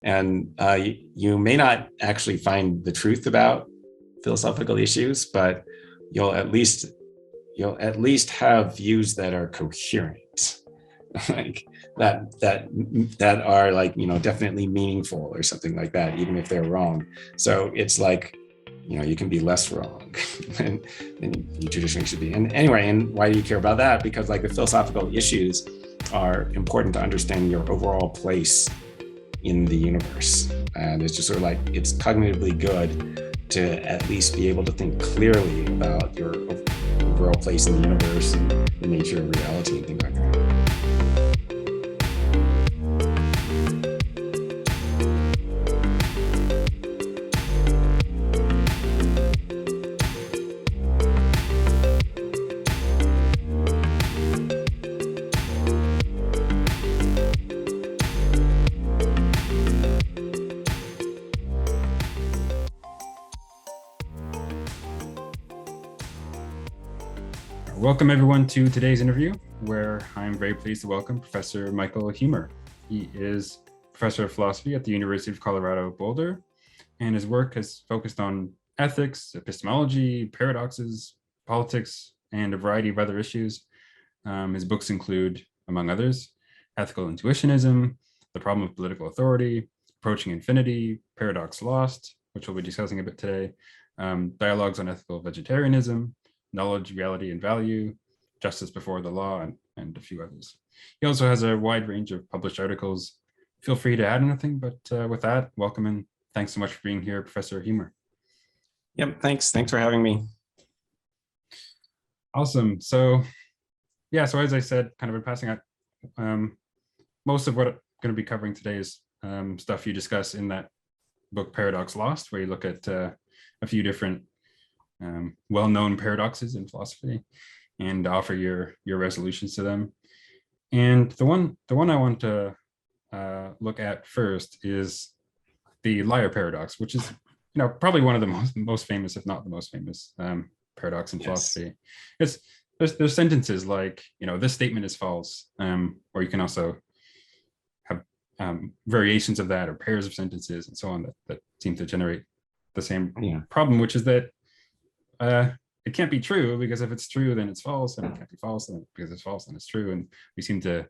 And you may not actually find the truth about philosophical issues, but you'll at least have views that are coherent, like that are like, definitely meaningful or something like that, even if they're wrong. So it's like, you can be less wrong than you traditionally should be. And anyway, and why do you care about that? Because like the philosophical issues are important to understand your overall place in the universe. And it's just sort of like, it's cognitively good to at least be able to think clearly about your overall place in the universe and the nature of reality and things like that. Welcome everyone to today's interview, where I'm very pleased to welcome Professor Michael Huemer. He is Professor of Philosophy at the University of Colorado, Boulder, and his work has focused on ethics, epistemology, paradoxes, politics, and a variety of other issues. His books include, among others, Ethical Intuitionism, The Problem of Political Authority, Approaching Infinity, Paradox Lost, which we'll be discussing a bit today, Dialogues on Ethical Vegetarianism, Knowledge, Reality, and Value, Justice Before the Law, and a few others. He also has a wide range of published articles. Feel free to add anything, but with that, welcome and thanks so much for being here, Professor Huemer. Yep, thanks for having me. Awesome. So as I said, kind of in passing out, most of what I'm going to be covering today is stuff you discuss in that book, Paradox Lost, where you look at a few different well-known paradoxes in philosophy and offer your resolutions to them. And the one I want to look at first is the liar paradox, which is probably one of the most famous, if not the most famous, paradox in philosophy. There's sentences like, this statement is false, or you can also have variations of that or pairs of sentences and so on that seem to generate the same problem, which is that it can't be true, because if it's true, then it's false, and it can't be false, and because it's false, then it's true. And we seem to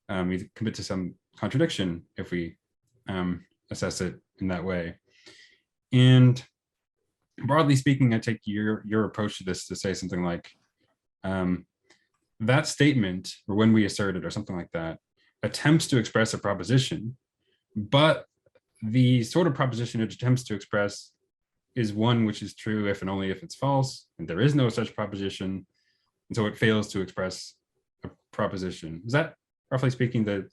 commit to some contradiction if we assess it in that way. And broadly speaking, I take your approach to this to say something like, that statement, or when we assert it, or something like that, attempts to express a proposition, but the sort of proposition it attempts to express is one which is true if and only if it's false, and there is no such proposition, and so it fails to express a proposition. Is that, roughly speaking, the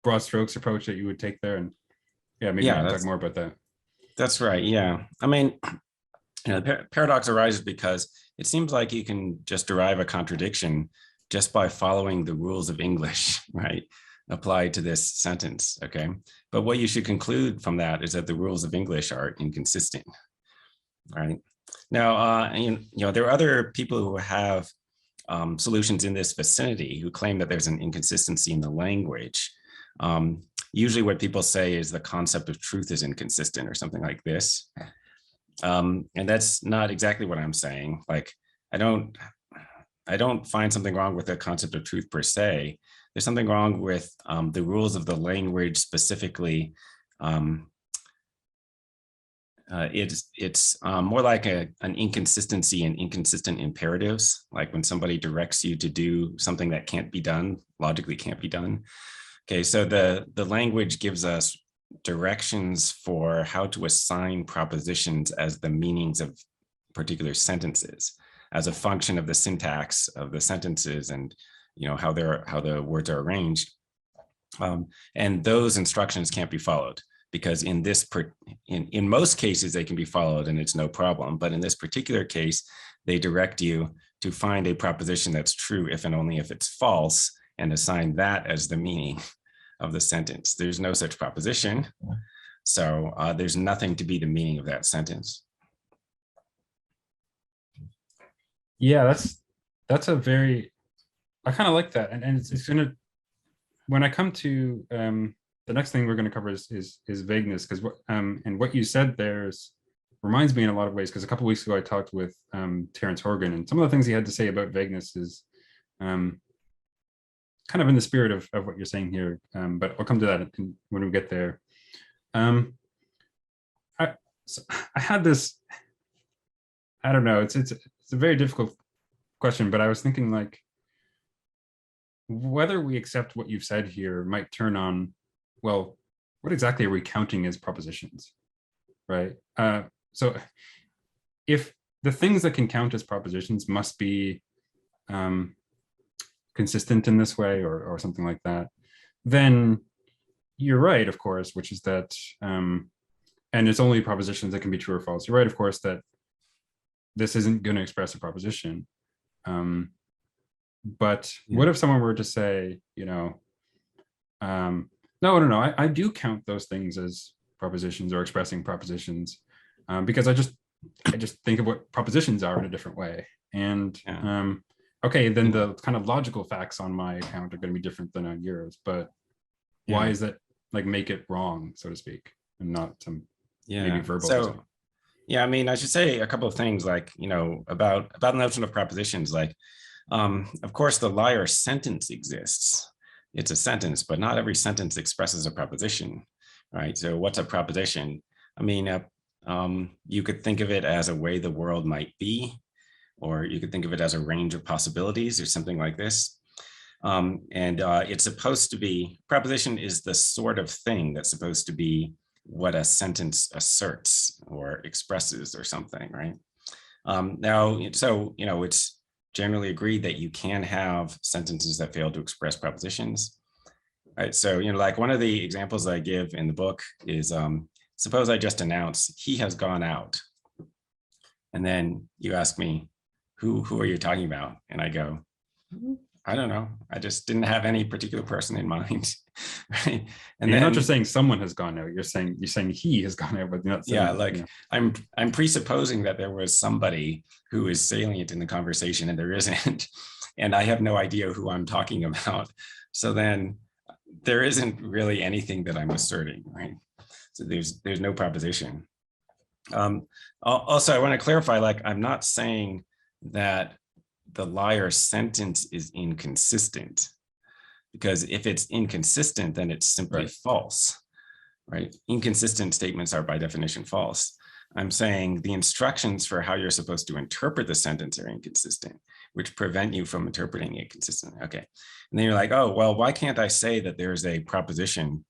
broad strokes approach that you would take there? And maybe you can talk more about that. That's right. Yeah, I mean, the paradox arises because it seems like you can just derive a contradiction just by following the rules of English, right, applied to this sentence. Okay, but what you should conclude from that is that the rules of English are inconsistent, right? Now, there are other people who have solutions in this vicinity who claim that there's an inconsistency in the language. Usually what people say is the concept of truth is inconsistent or something like this. And that's not exactly what I'm saying. Like, I don't find something wrong with the concept of truth per se. There's something wrong with the rules of the language specifically. It's more like an inconsistency in inconsistent imperatives, like when somebody directs you to do something that can't be done, logically can't be done. Okay, so the language gives us directions for how to assign propositions as the meanings of particular sentences, as a function of the syntax of the sentences and how the words are arranged, and those instructions can't be followed because in most cases they can be followed and it's no problem, but in this particular case they direct you to find a proposition that's true if and only if it's false and assign that as the meaning of the sentence. There's no such proposition, so there's nothing to be the meaning of that sentence. Yeah, that's a very, I kind of like that, and it's gonna, when I come to the the next thing we're going to cover is vagueness, because and what you said there reminds me in a lot of ways, because a couple of weeks ago I talked with Terence Horgan, and some of the things he had to say about vagueness is kind of in the spirit of what you're saying here, but I'll come to that when we get there. I had this, I don't know, it's a very difficult question, but I was thinking like, whether we accept what you've said here might turn on, well, what exactly are we counting as propositions, right? So if the things that can count as propositions must be consistent in this way or something like that, then you're right, of course, which is that, and it's only propositions that can be true or false. You're right, of course, that this isn't going to express a proposition. But what if someone were to say, no, I do count those things as propositions or expressing propositions, because I just think of what propositions are in a different way. And okay, then the kind of logical facts on my account are going to be different than on yours. But why is that, like, make it wrong, so to speak, and not some maybe verbal? So I mean, I should say a couple of things, like, about the notion of propositions. Like, of course, the liar sentence exists. It's a sentence, but not every sentence expresses a proposition, right? So what's a proposition? I mean, you could think of it as a way the world might be, or you could think of it as a range of possibilities or something like this. And it's supposed to be, proposition is the sort of thing that's supposed to be what a sentence asserts or expresses or something, right? Now, so, it's generally agreed that you can have sentences that fail to express propositions, right? So, like one of the examples I give in the book is, suppose I just announce, he has gone out. And then you ask me, who are you talking about? And I go, I don't know. I just didn't have any particular person in mind, right? And you're not just saying someone has gone out. You're saying he has gone out, but you're not saying, I'm presupposing that there was somebody who is salient in the conversation, and there isn't, and I have no idea who I'm talking about. So then there isn't really anything that I'm asserting, right? So there's no proposition. Also, I want to clarify, like, I'm not saying that the liar sentence is inconsistent, because if it's inconsistent, then it's simply false, right? Inconsistent statements are by definition false. I'm saying the instructions for how you're supposed to interpret the sentence are inconsistent, which prevent you from interpreting it consistently. Okay. And then you're like, oh, well, why can't I say that there's a proposition,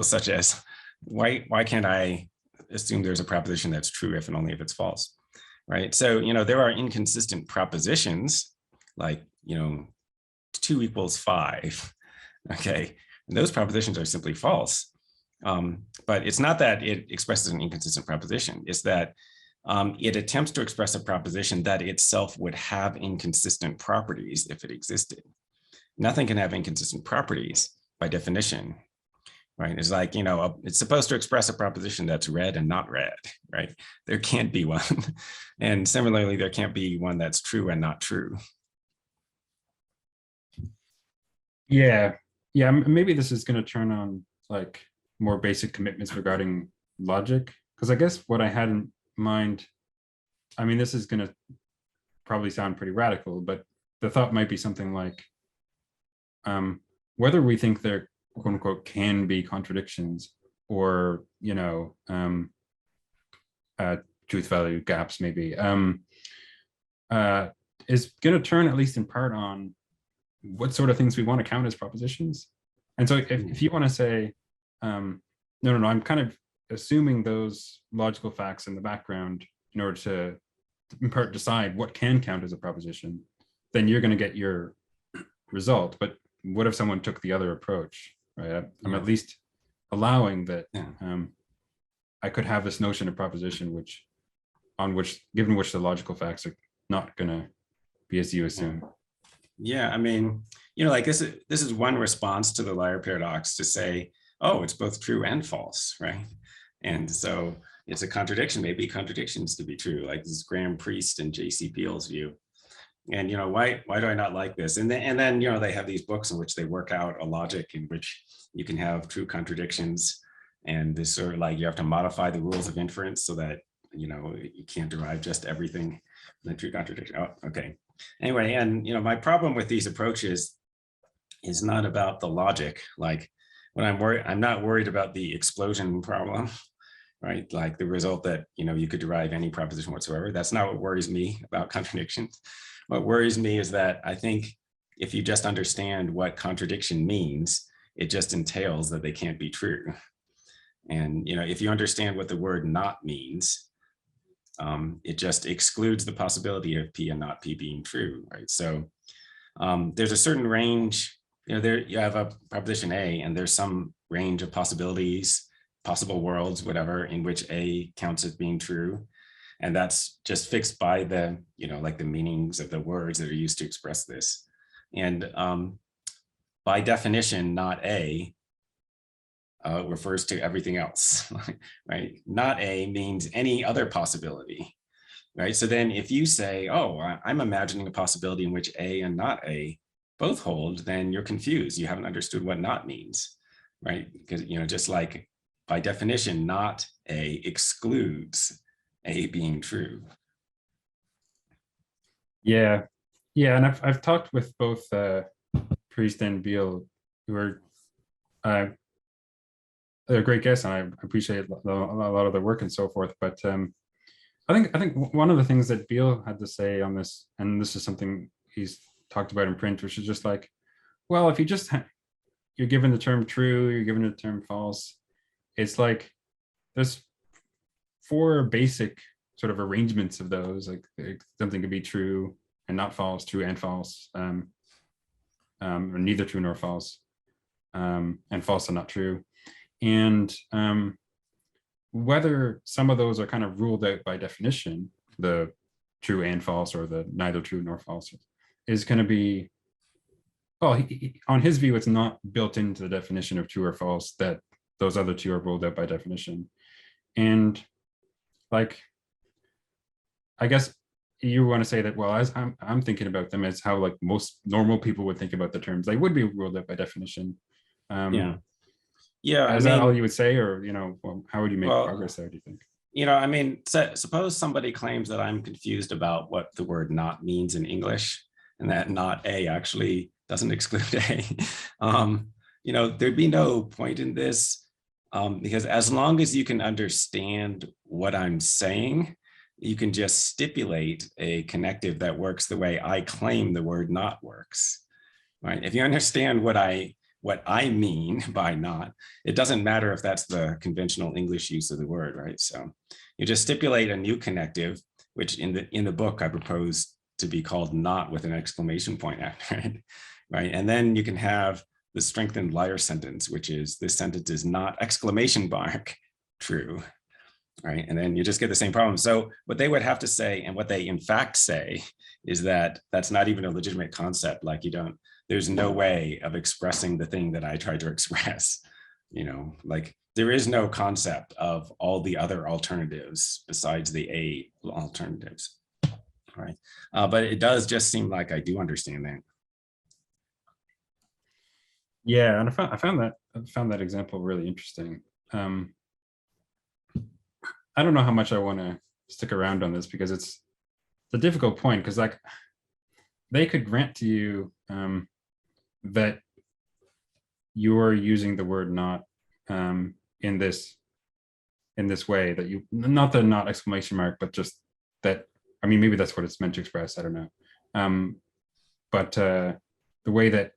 such as, why can't I assume there's a proposition that's true if and only if it's false? Right. So, there are inconsistent propositions, like, 2 equals 5. Okay. And those propositions are simply false. But it's not that it expresses an inconsistent proposition. It's that it attempts to express a proposition that itself would have inconsistent properties if it existed. Nothing can have inconsistent properties by definition. Right. It's like, it's supposed to express a proposition that's read and not read, right? There can't be one. And similarly, there can't be one that's true and not true. Yeah. Maybe this is going to turn on, like, more basic commitments regarding logic, because I guess what I had in mind, I mean, this is going to probably sound pretty radical, but the thought might be something like, whether we think there, quote unquote, can be contradictions or, truth value gaps, maybe, is going to turn, at least in part, on what sort of things we want to count as propositions. And so if you want to say, no, I'm kind of assuming those logical facts in the background in order to, in part, decide what can count as a proposition, then you're going to get your result. But what if someone took the other approach, right? I'm at least allowing that I could have this notion of proposition, given which the logical facts are not going to be as you assume. Yeah, I mean, like this is one response to the liar paradox, to say, oh, it's both true and false, right? And so it's a contradiction. Maybe contradictions to be true, like this Graham Priest and J.C. Peele's view. And why do I not like this? And then they have these books in which they work out a logic in which you can have true contradictions, and this sort of like you have to modify the rules of inference so that you can't derive just everything from the true contradiction. Oh, okay. Anyway, and my problem with these approaches is not about the logic. Like when I'm not worried about the explosion problem, right? Like the result that you could derive any proposition whatsoever. That's not what worries me about contradictions. What worries me is that I think if you just understand what contradiction means, it just entails that they can't be true. And if you understand what the word not means, it just excludes the possibility of P and not P being true, right? So there's a certain range, there you have a proposition A, and there's some range of possibilities, possible worlds, whatever, in which A counts as being true. And that's just fixed by the, like the meanings of the words that are used to express this. And by definition, not A refers to everything else, right? Not A means any other possibility, right? So then if you say, oh, I'm imagining a possibility in which A and not A both hold, then you're confused. You haven't understood what not means, right? Because, just like by definition, not A excludes A being true. Yeah, and I've talked with both Priest and Beale, who are they're great guests, and I appreciate a lot of their work and so forth. But I think one of the things that Beale had to say on this, and this is something he's talked about in print, which is just like, well, if you just you're given the term true, you're given the term false, it's like there's 4 basic sort of arrangements of those, like something could be true and not false, true and false, or neither true nor false, and false and not true. And whether some of those are kind of ruled out by definition, the true and false or the neither true nor false, is going to be, well, on his view, it's not built into the definition of true or false that those other 2 are ruled out by definition. And like, I guess you want to say that, well, as I'm thinking about them as how like most normal people would think about the terms, they would be ruled out by definition. Yeah. Is that all you would say, or well, how would you make progress there, do you think? Suppose somebody claims that I'm confused about what the word not means in English, and that not A actually doesn't exclude A. There'd be no point in this, because as long as you can understand what I'm saying, you can just stipulate a connective that works the way I claim the word not works, right? If you understand what I mean by not, it doesn't matter if that's the conventional English use of the word, right? So you just stipulate a new connective, which in the book I propose to be called not with an exclamation point after it, right? And then you can have the strengthened liar sentence, which is this sentence is not exclamation mark true, right? And then you just get the same problem. So what they would have to say, and what they in fact say, is that that's not even a legitimate concept. Like there's no way of expressing the thing that I tried to express, like there is no concept of all the other alternatives besides the A alternatives, right? But it does just seem like I do understand that. Yeah, and I found that example really interesting. I don't know how much I want to stick around on this, because it's a difficult point, because like they could grant to you that you're using the word not in this way, that you, not the not exclamation mark, but just that, I mean, maybe that's what it's meant to express, I don't know. But the way that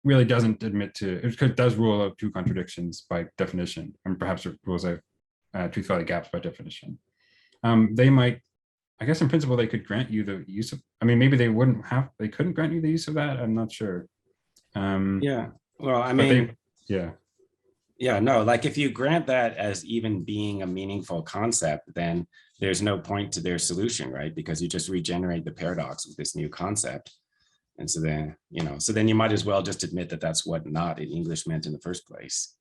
really doesn't admit to, it does rule out 2 contradictions by definition, and perhaps it rules out truth value gaps by definition. They might, I guess in principle, they could grant you the use of, I mean, maybe they couldn't grant you the use of that, I'm not sure. Yeah, well, I mean, yeah, no, like if you grant that as even being a meaningful concept, then there's no point to their solution, right? Because you just regenerate the paradox with this new concept. And so then, you might as well just admit that that's what not in English meant in the first place.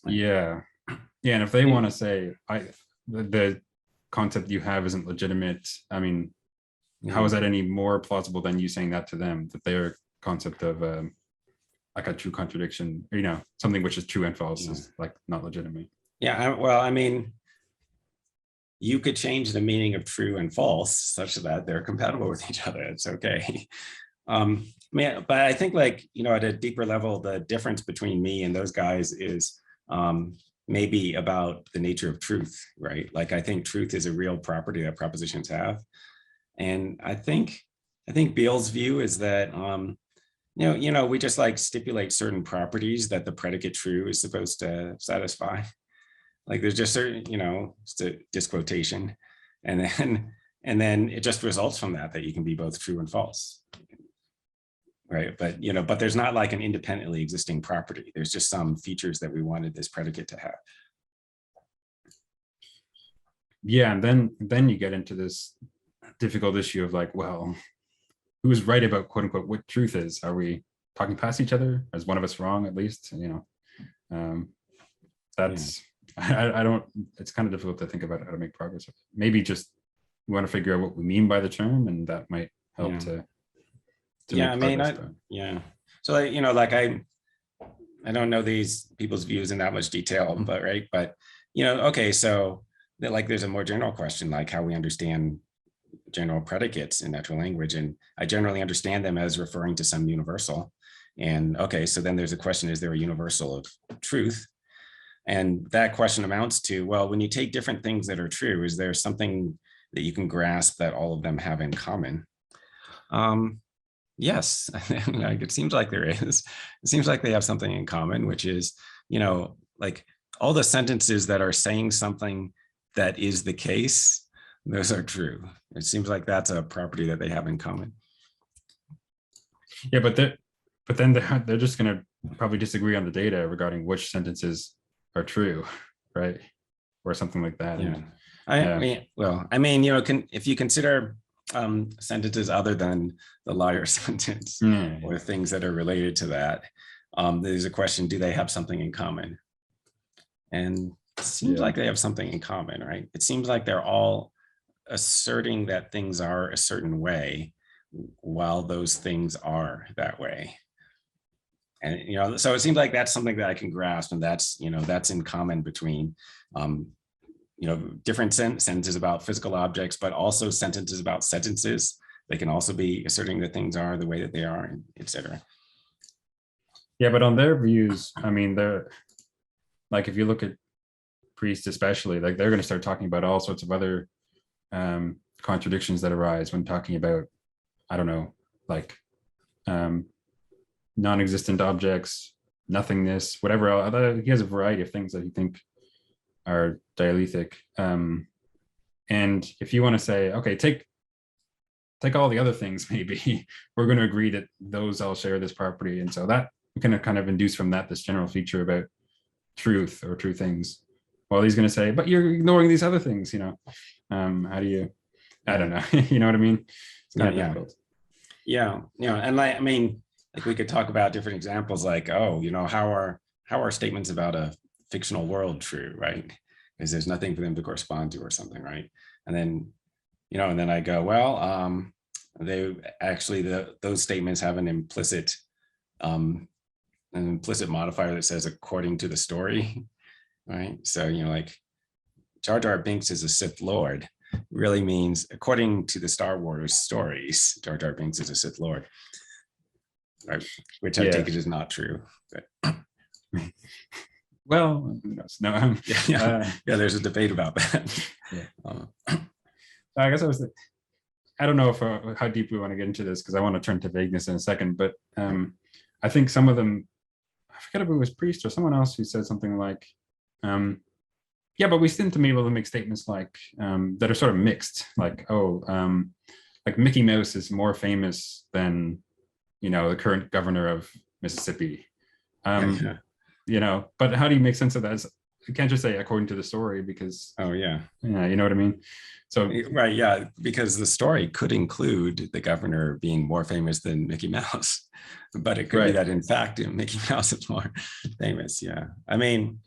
Yeah. And if they want to say, the concept you have isn't legitimate, I mean, Yeah. how is that any more plausible than you saying that to them, that their concept of like a true contradiction, something which is true and false is like not legitimate? Yeah, well, I mean, you could change the meaning of true and false such that they're compatible with each other. It's okay. But I think like, at a deeper level, the difference between me and those guys is maybe about the nature of truth, right? Like I think truth is a real property that propositions have. And I think Beale's view is that, we just like stipulate certain properties that the predicate true is supposed to satisfy. Like there's just certain, it's a disquotation. And then it just results from that you can be both true and false. Right. But, but there's not like an independently existing property. There's just some features that we wanted this predicate to have. Yeah. And then you get into this difficult issue of like, well, who's right about quote unquote what truth is? Are we talking past each other? Is one of us wrong at least? That's, I don't, it's kind of difficult to think about how to make progress. Maybe just we want to figure out what we mean by the term, and that might help to yeah, I mean, so like I don't know these people's views in that much detail, but right, but okay, so like there's a more general question, like how we understand general predicates in natural language, and I generally understand them as referring to some universal. And okay, so then there's a question, is there a universal of truth? And that question amounts to, well, when you take different things that are true, is there something that you can grasp that all of them have in common? Yes, like it seems like there is. It seems like they have something in common, which is, like all the sentences that are saying something that is the case, those are true. It seems like that's a property that they have in common. Yeah, but then they're just going to probably disagree on the data regarding which sentences are true, right? Or something like that. Yeah. I mean, if you consider sentences other than the liar sentence or things that are related to that, there's a question, do they have something in common? And it seems like they have something in common, right? It seems like they're all asserting that things are a certain way while those things are that way. And, so it seems like that's something that I can grasp, and that's, that's in common between, different sentences about physical objects, but also sentences about sentences. They can also be asserting that things are the way that they are, etc. Yeah, but on their views, I mean, they're like, if you look at priests especially, like they're going to start talking about all sorts of other contradictions that arise when talking about, I don't know, like non-existent objects, nothingness, whatever. He has a variety of things that he think are dialethic. And if you want to say, okay, take all the other things, maybe we're going to agree that those all share this property. And so that we can kind of induce from that this general feature about truth or true things. Well, he's going to say, but you're ignoring these other things, how do you, I don't know, you know what I mean? It's kind of difficult. Yeah. And like, I mean, like we could talk about different examples, like, how are statements about a fictional world true, right? Because there's nothing for them to correspond to or something, right? And then, and then I go, well, they actually, those statements have an implicit modifier that says according to the story, right? So, like Jar Jar Binks is a Sith Lord really means, according to the Star Wars stories, Jar Jar Binks is a Sith Lord, right? Which I take it is not true. But. Well, no, there's a debate about that. I guess I don't know if how deep we want to get into this, because I want to turn to vagueness in a second, but I think some of them, I forget if it was Priest or someone else who said something like, but we seem to be able to make statements like that are sort of mixed, like, like Mickey Mouse is more famous than, the current governor of Mississippi. But how do you make sense of that? You can't just say according to the story, because you know what I mean? So right, because the story could include the governor being more famous than Mickey Mouse, but it could be that in fact Mickey Mouse is more famous. I mean,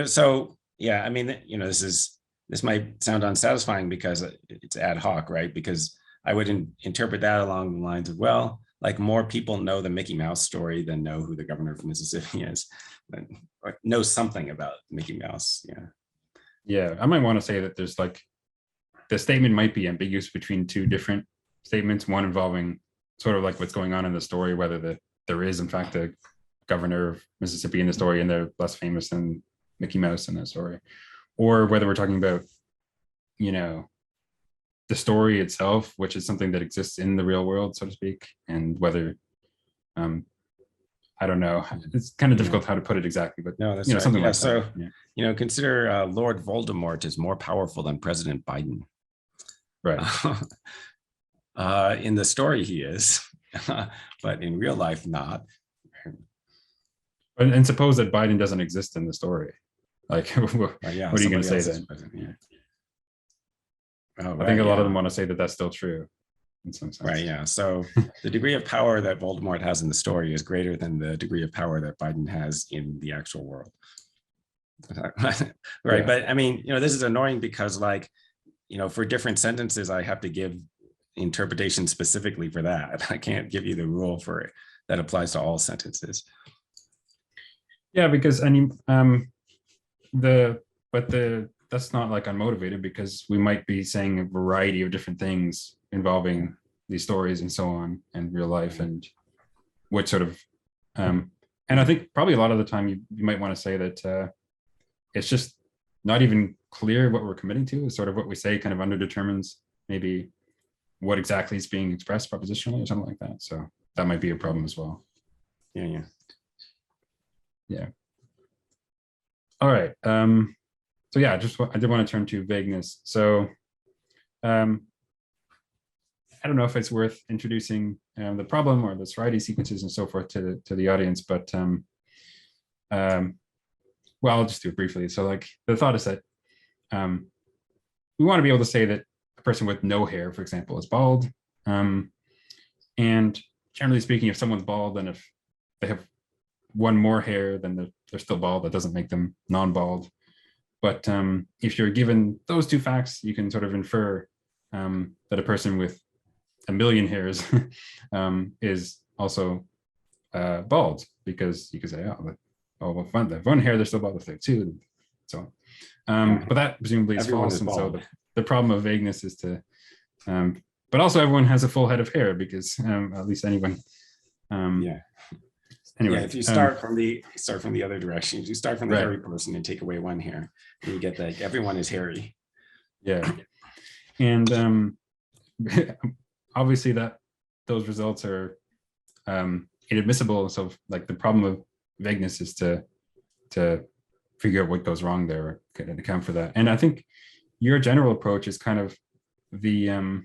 so I mean, this is this might sound unsatisfying because it's ad hoc, right? Because I would interpret that along the lines of, well, like more people know the Mickey Mouse story than know who the governor of Mississippi is, or know something about Mickey Mouse. Yeah. Yeah, I might want to say that there's like, the statement might be ambiguous between two different statements, one involving sort of like what's going on in the story, whether there is in fact a governor of Mississippi in the story and they're less famous than Mickey Mouse in that story, or whether we're talking about, you know, the story itself, which is something that exists in the real world, so to speak, and whether, I don't know, it's kind of difficult how to put it exactly, but no, that's you know, right. something like so, that. Yeah. You know, consider Lord Voldemort is more powerful than President Biden. Right. In the story he is, but in real life not. And suppose that Biden doesn't exist in the story. Like, what are you going to say then? Yeah. Oh, right, I think a lot of them want to say that that's still true in some sense. Right, yeah. So the degree of power that Voldemort has in the story is greater than the degree of power that Biden has in the actual world. Right, yeah. But I mean, you know, this is annoying because, like, you know, for different sentences, I have to give interpretation specifically for that. I can't give you the rule for it that applies to all sentences. Yeah, because that's not like unmotivated, because we might be saying a variety of different things involving these stories and so on and real life, and what sort of and I think probably a lot of the time you might want to say that it's just not even clear what we're committing to. Is sort of what we say kind of underdetermines maybe what exactly is being expressed propositionally or something like that. So that might be a problem as well. Yeah. All right. So yeah, I did want to turn to vagueness. So I don't know if it's worth introducing the problem or the Soriety sequences and so forth to the audience, but well, I'll just do it briefly. So like the thought is that we want to be able to say that a person with no hair, for example, is bald. And generally speaking, if someone's bald, then if they have one more hair, then they're still bald. That doesn't make them non-bald. But if you're given those two facts, you can sort of infer that a person with 1 million hairs is also bald, because you could say, oh, well, fun, they have one hair, they're still bald if they have two, and so on. But that presumably is false, and so the problem of vagueness is to, but also everyone has a full head of hair, because at least anyone. Anyway, if you start from the other direction, you start from the hairy person and take away one hair, and you get that everyone is hairy. Yeah, and obviously that those results are inadmissible. So like the problem of vagueness is to figure out what goes wrong there and account for that. And I think your general approach is kind of the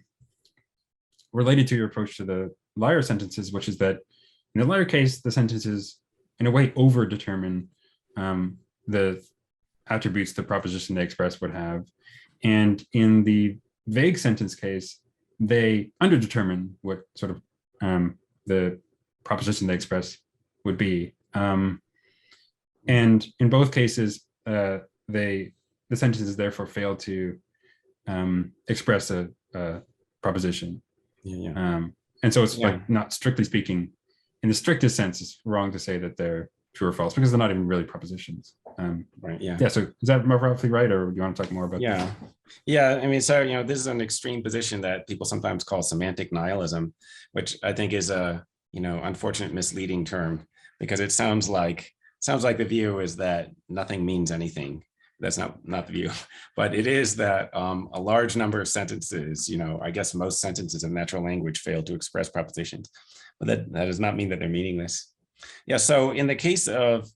related to your approach to the liar sentences, which is that in the liar case, the sentences in a way over determine the attributes the proposition they express would have. And in the vague sentence case, they underdetermine what sort of the proposition they express would be. And in both cases, the sentences therefore fail to express a proposition. And so it's like, not strictly speaking, in the strictest sense, it's wrong to say that they're true or false, because they're not even really propositions. Yeah. So is that roughly right, or do you want to talk more about that? Yeah. I mean, so, you know, this is an extreme position that people sometimes call semantic nihilism, which I think is a, you know, unfortunate misleading term, because it sounds like the view is that nothing means anything. That's not the view, but it is that a large number of sentences, you know, I guess most sentences in natural language fail to express propositions, but that does not mean that they're meaningless. Yeah. So in the case of,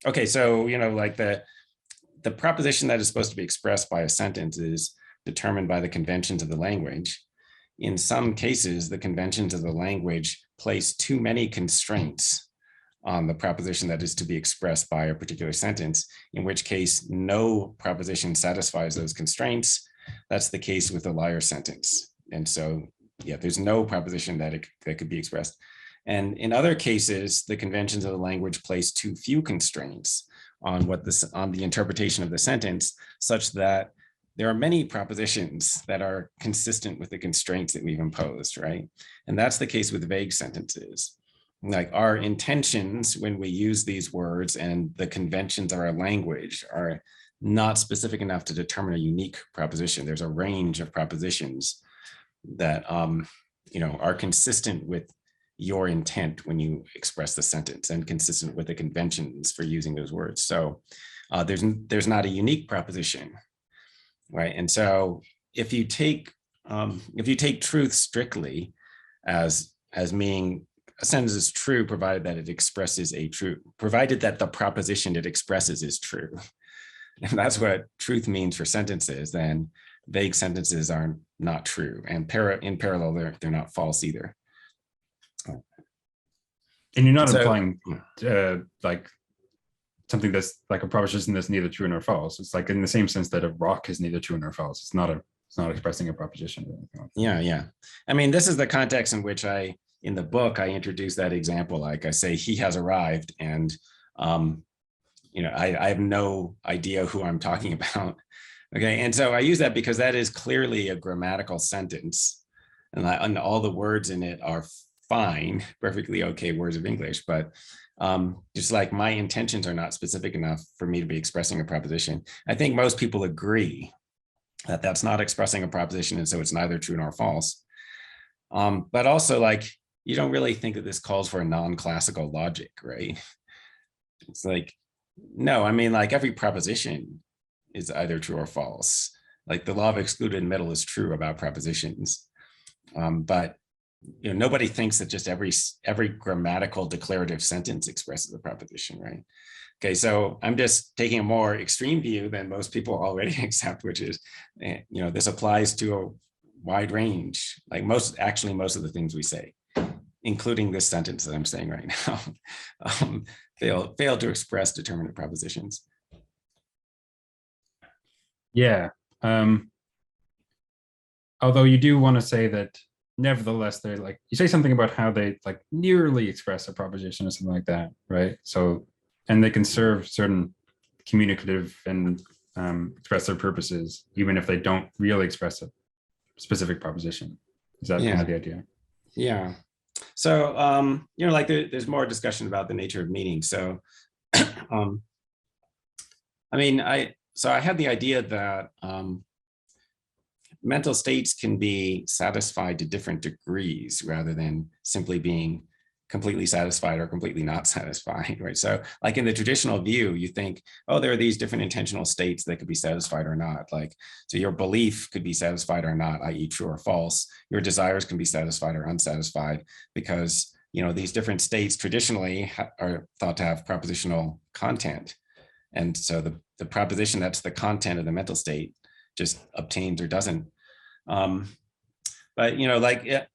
okay, so, you know, like the proposition that is supposed to be expressed by a sentence is determined by the conventions of the language. In some cases, the conventions of the language place too many constraints on the proposition that is to be expressed by a particular sentence, in which case no proposition satisfies those constraints. That's the case with a liar sentence. And so, yeah, there's no proposition that could be expressed. And in other cases, the conventions of the language place too few constraints on the interpretation of the sentence, such that there are many propositions that are consistent with the constraints that we've imposed, right? And that's the case with vague sentences. Like our intentions when we use these words and the conventions of our language are not specific enough to determine a unique proposition. There's a range of propositions that are consistent with your intent when you express the sentence and consistent with the conventions for using those words. So there's not a unique proposition, right? And so if you take truth strictly as meaning a sentence is true provided that it expresses a truth, provided that the proposition it expresses is true. If that's what truth means for sentences, then vague sentences are not true. And in parallel, they're not false either. And you're not implying like something that's like a proposition that's neither true nor false. It's like in the same sense that a rock is neither true nor false. It's not expressing a proposition or anything like that. Yeah. I mean, this is the context in which in the book, I introduce that example. Like I say, he has arrived, and I have no idea who I'm talking about. Okay, and so I use that because that is clearly a grammatical sentence, and all the words in it are fine, perfectly okay words of English, but just like my intentions are not specific enough for me to be expressing a proposition. I think most people agree that that's not expressing a proposition, and so it's neither true nor false. But also, like, you don't really think that this calls for a non-classical logic, right? It's like, no, I mean, like every proposition is either true or false. Like the law of excluded middle is true about propositions, but nobody thinks that just every grammatical declarative sentence expresses a proposition, right? Okay, so I'm just taking a more extreme view than most people already accept, which is, this applies to a wide range, like most of the things we say, including this sentence that I'm saying right now, fail to express determinate propositions. Yeah. Although you do want to say that nevertheless, they're like, you say something about how they like nearly express a proposition or something like that, right? So, and they can serve certain communicative and express their purposes, even if they don't really express a specific proposition. Is that kind of the idea? Yeah. So, like there's more discussion about the nature of meaning. So, I had the idea that mental states can be satisfied to different degrees rather than simply being completely satisfied or completely not satisfied, right? So like in the traditional view, you think, oh, there are these different intentional states that could be satisfied or not. Like, so your belief could be satisfied or not, i.e. true or false. Your desires can be satisfied or unsatisfied because, these different states traditionally are thought to have propositional content. And so the proposition that's the content of the mental state just obtains or doesn't. But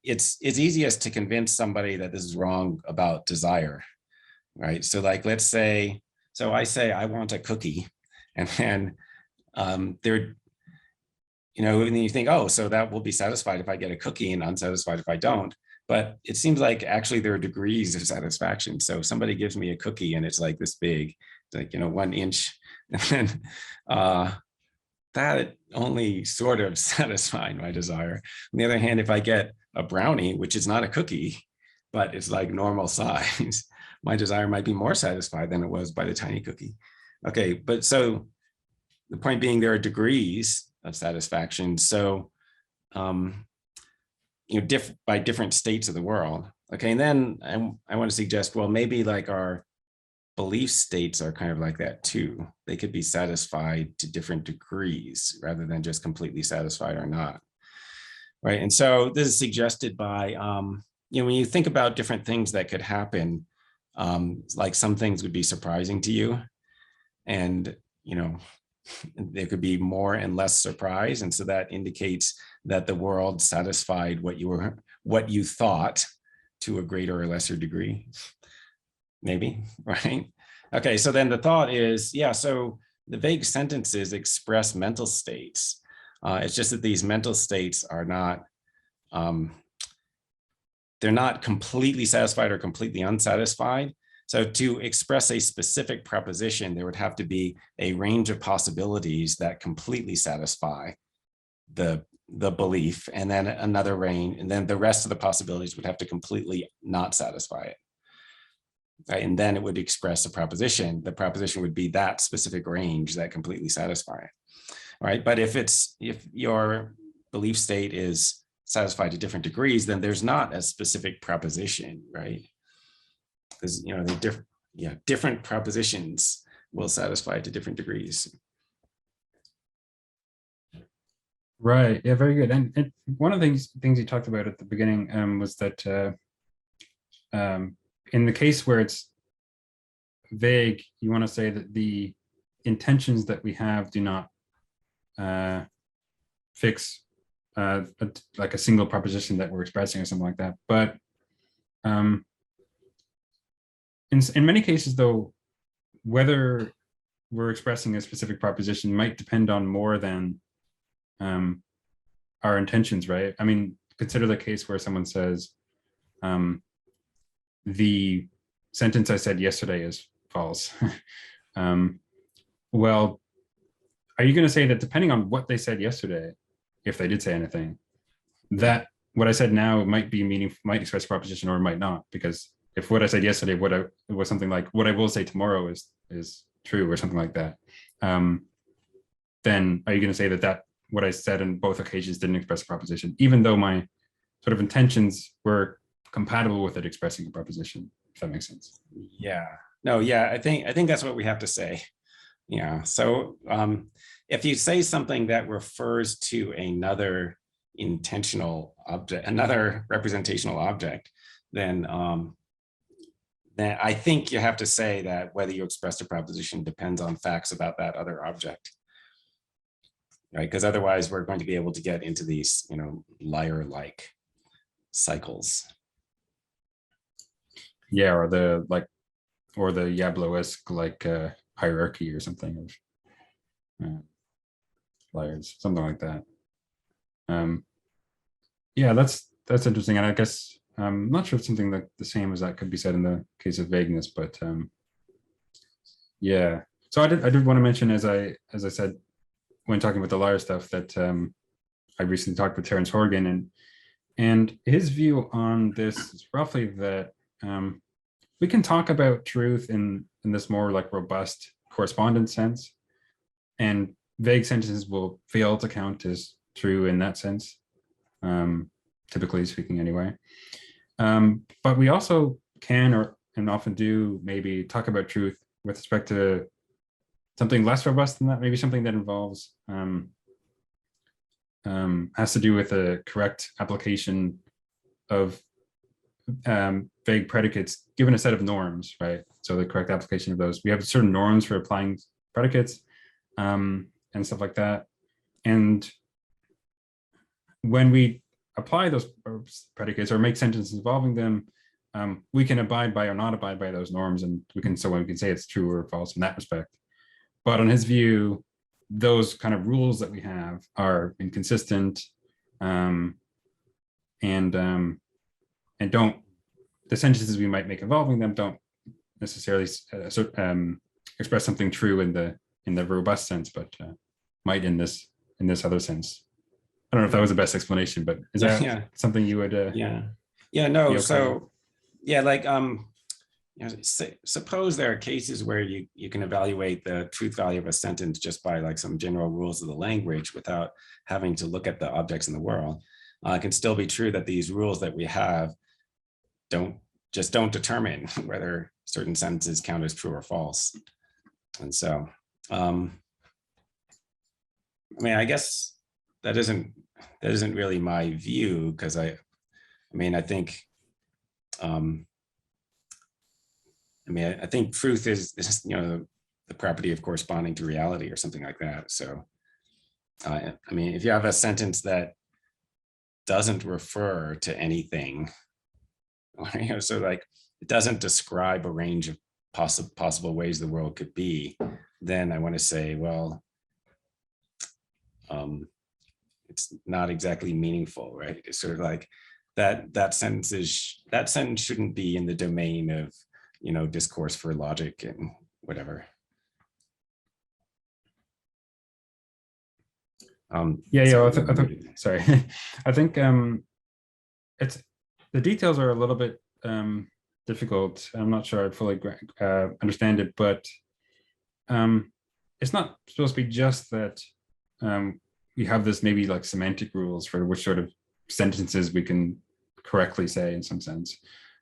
it's easiest to convince somebody that this is wrong about desire, right? So like, let's say, I say I want a cookie, and then and you think, oh, so that will be satisfied if I get a cookie and unsatisfied if I don't. But it seems like actually there are degrees of satisfaction. So somebody gives me a cookie and it's like this big, like 1 inch, and then that only sort of satisfied my desire. On the other hand, if I get a brownie, which is not a cookie, but it's like normal size, my desire might be more satisfied than it was by the tiny cookie. Okay, but so the point being, there are degrees of satisfaction. So, by different states of the world. Okay, and then I want to suggest, well, maybe like our belief states are kind of like that too. They could be satisfied to different degrees rather than just completely satisfied or not, right? And so this is suggested by, when you think about different things that could happen, like some things would be surprising to you, and there could be more and less surprise, and so that indicates that the world satisfied what you thought to a greater or lesser degree. Maybe, right? Okay, so then the thought is, so the vague sentences express mental states. It's just that these mental states are not, they're not completely satisfied or completely unsatisfied. So to express a specific proposition, there would have to be a range of possibilities that completely satisfy the belief, and then another range, and then the rest of the possibilities would have to completely not satisfy it. Right? And then it would express a proposition. The proposition would be that specific range that completely satisfy it. Right? But if your belief state is satisfied to different degrees, then there's not a specific proposition, right? Because the different propositions will satisfy to different degrees. Right. Yeah, very good. And one of the things you talked about at the beginning was that in the case where it's vague, you want to say that the intentions that we have do not fix like a single proposition that we're expressing or something like that. But in many cases, though, whether we're expressing a specific proposition might depend on more than our intentions, right? I mean, consider the case where someone says, the sentence I said yesterday is false. Well, are you going to say that depending on what they said yesterday, if they did say anything, that what I said now might express a proposition or might not? Because if what I said yesterday, it was something like what I will say tomorrow is true or something like that, then are you going to say that what I said in both occasions didn't express a proposition, even though my sort of intentions were compatible with it expressing a proposition, if that makes sense? Yeah. No, yeah, I think that's what we have to say. Yeah. So if you say something that refers to another intentional object, another representational object, then I think you have to say that whether you expressed a proposition depends on facts about that other object. Right? Because otherwise we're going to be able to get into these, liar-like cycles. Yeah, or the Yablo-esque hierarchy or something of liars, something like that. Yeah, that's interesting, and I guess I'm not sure if something like the same as that could be said in the case of vagueness, but yeah. So I did want to mention, as I said when talking about the liar stuff, that I recently talked with Terence Horgan, and his view on this is roughly that we can talk about truth in this more like robust correspondence sense, and vague sentences will fail to count as true in that sense, typically speaking anyway. But we also can and often do maybe talk about truth with respect to something less robust than that, maybe something that involves has to do with a correct application of vague predicates given a set of norms, right? So the correct application of those. We have certain norms for applying predicates and stuff like that. And when we apply those predicates or make sentences involving them, we can abide by or not abide by those norms, and we can say it's true or false in that respect. But on his view, those kind of rules that we have are inconsistent, and don't, the sentences we might make involving them don't necessarily express something true in the robust sense, but might in this other sense. I don't know if that was the best explanation, but is that something you would? No. So like suppose there are cases where you can evaluate the truth value of a sentence just by like some general rules of the language without having to look at the objects in the world. It can still be true that these rules that we have don't determine whether certain sentences count as true or false. And so, I mean, I guess that isn't really my view, because I think I think truth is the property of corresponding to reality or something like that. So, if you have a sentence that doesn't refer to anything, so like it doesn't describe a range of possible ways the world could be, then I want to say, well, it's not exactly meaningful, right? It's sort of like that sentence shouldn't be in the domain of discourse for logic and whatever. Sorry. I think it's the details are a little bit difficult. I'm not sure I fully understand it, but it's not supposed to be just that we have this maybe like semantic rules for which sort of sentences we can correctly say in some sense,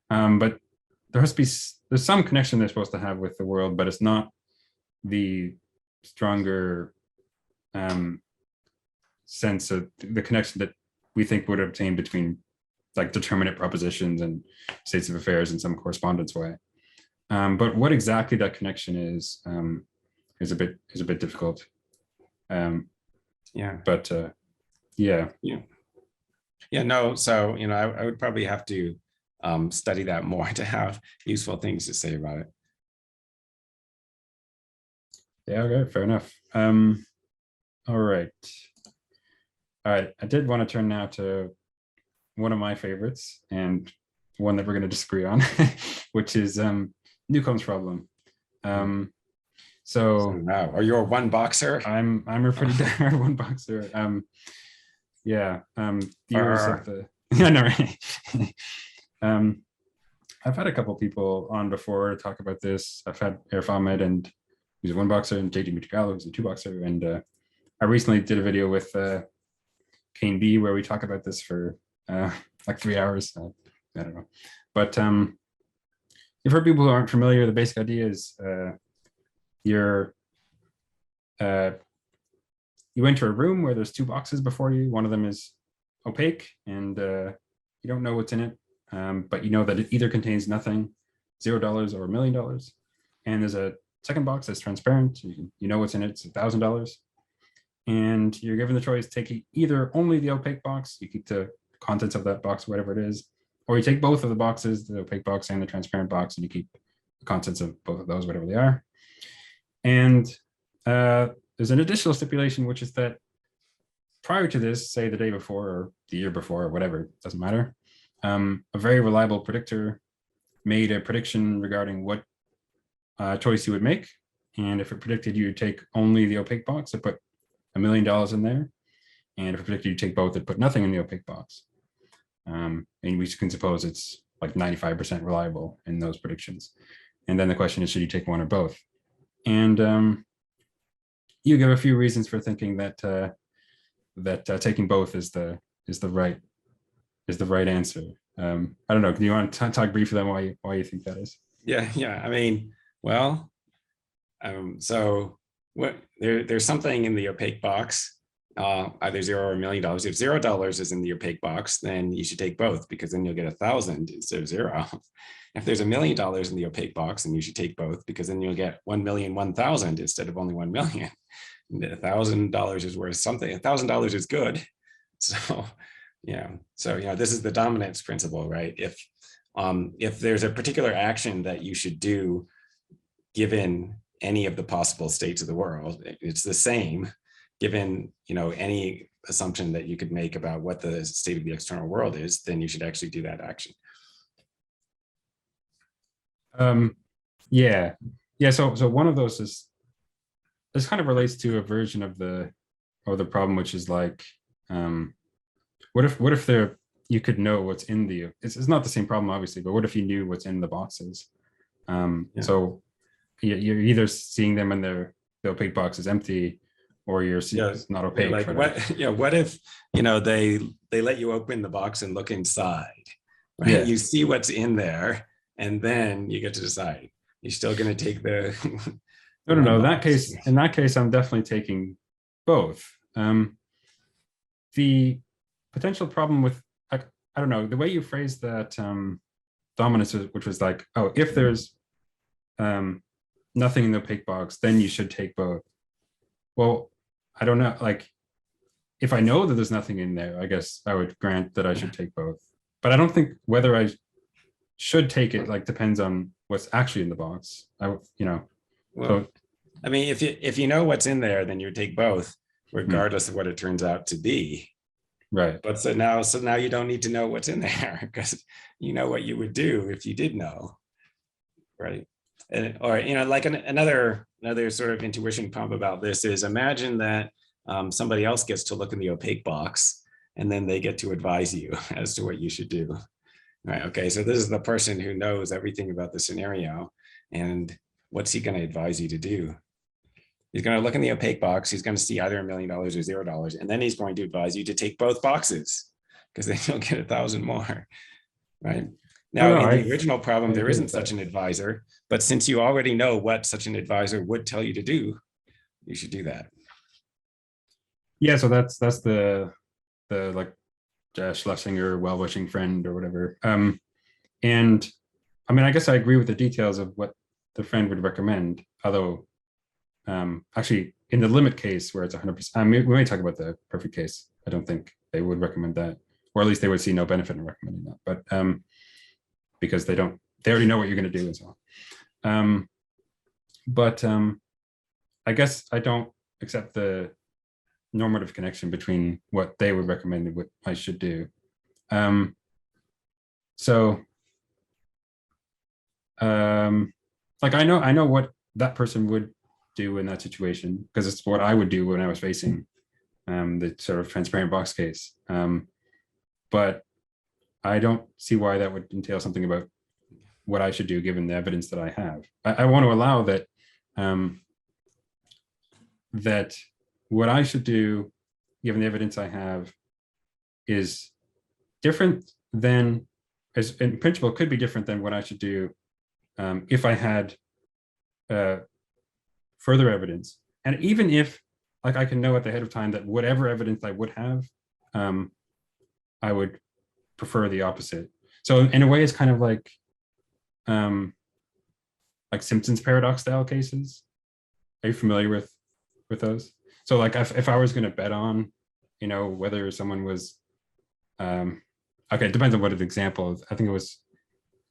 but there's some connection they're supposed to have with the world, but it's not the stronger sense of the connection that we think would obtain between like determinate propositions and states of affairs in some correspondence way. But what exactly that connection is a bit difficult. Yeah. But yeah. No. So I would probably have to study that more to have useful things to say about it. Yeah. Okay. Fair enough. All right. I did want to turn now to one of my favorites and one that we're going to disagree on, which is Newcomb's problem. So wow, are you a one boxer? I'm a pretty diehard one boxer. Viewers of the no, right. I've had a couple people on before to talk about this. I've had Arif Ahmed, and he's a one boxer, and JD Mutugallo, who's a two boxer, and I recently did a video with Kane B where we talk about this for like 3 hours. I don't know, but if for people who aren't familiar, the basic idea is you enter a room where there's two boxes before you. One of them is opaque, and you don't know what's in it, but you know that it either contains nothing, $0 or $1 million, and there's a second box that's transparent. You know what's in it. It's $1,000. And you're given the choice, take either only the opaque box, you keep the contents of that box, whatever it is, or you take both of the boxes, the opaque box and the transparent box, and you keep the contents of both of those, whatever they are. And there's an additional stipulation, which is that prior to this, say the day before or the year before or whatever, doesn't matter, a very reliable predictor made a prediction regarding what choice you would make. And if it predicted you take only the opaque box, it put $1 million in there. And if it predicted you take both, it put nothing in the opaque box. And we can suppose it's like 95% reliable in those predictions. And then the question is, should you take one or both? And you give a few reasons for thinking that taking both is the right answer. I don't know. Do you want to talk briefly on why you think that is? Yeah. I mean, well, so what there's something in the opaque box, either 0 or $1 million. If $0 is in the opaque box, then you should take both, because then you'll get 1,000 instead of 0. If there's $1 million in the opaque box, then you should take both, because then you'll get 1,001,000 instead of only 1 million. $1,000 is worth something. $1,000 is good. So this is the dominance principle, right? If there's a particular action that you should do given any of the possible states of the world, it's the same given any assumption that you could make about what the state of the external world is, then you should actually do that action. So one of those is, this kind of relates to a version of the problem, which is like, what if you could know what's in it's not the same problem obviously, but what if you knew what's in the boxes? So you're either seeing them and the opaque box is empty, or you're seeing it's not opaque. Like what if they let you open the box and look inside, right? Yeah. You see what's in there, and then you get to decide. You're still going to take the no. In that case, I'm definitely taking both. The potential problem with, I don't know, the way you phrased that dominance, which was like, oh, if there's nothing in the opaque box, then you should take both. Well, I don't know. Like, if I know that there's nothing in there, I guess I would grant that I should take both. But I don't think whether I should take it depends on what's actually in the box. Well, I mean, if you know what's in there, then you take both, regardless of what it turns out to be. Right. But so now you don't need to know what's in there, because you know what you would do if you did know. right? Or like another sort of intuition pump about this is, imagine that somebody else gets to look in the opaque box, and then they get to advise you as to what you should do. Right. Okay. So this is the person who knows everything about the scenario, and what's he going to advise you to do? He's going to look in the opaque box. He's going to see either $1 million or $0, and then he's going to advise you to take both boxes, because then you'll get 1,000 more. Right. Now, in the original problem, there isn't such an advisor, but since you already know what such an advisor would tell you to do, you should do that. Yeah. So that's the like Schlesinger well-wishing friend or whatever. And I mean, I guess I agree with the details of what the friend would recommend, although actually in the limit case where it's 100%, I mean, we may talk about the perfect case. I don't think they would recommend that, or at least they would see no benefit in recommending that, but because they already know what you're going to do and so on. But I guess I don't accept the normative connection between what they would recommend and what I should do. Like I know what that person would do in that situation, because it's what I would do when I was facing the sort of transparent box case. But I don't see why that would entail something about what I should do given the evidence that I have. I want to allow that that what I should do, given the evidence I have, is different than, as in principle, could be different than what I should do if I had further evidence. And even if, like, I can know at the head of time that whatever evidence I would have, I would prefer the opposite. So in a way, it's kind of like Simpson's paradox style cases. Are you familiar with those? So like if I was going to bet on, whether someone was, okay, it depends on what the example is. I think it was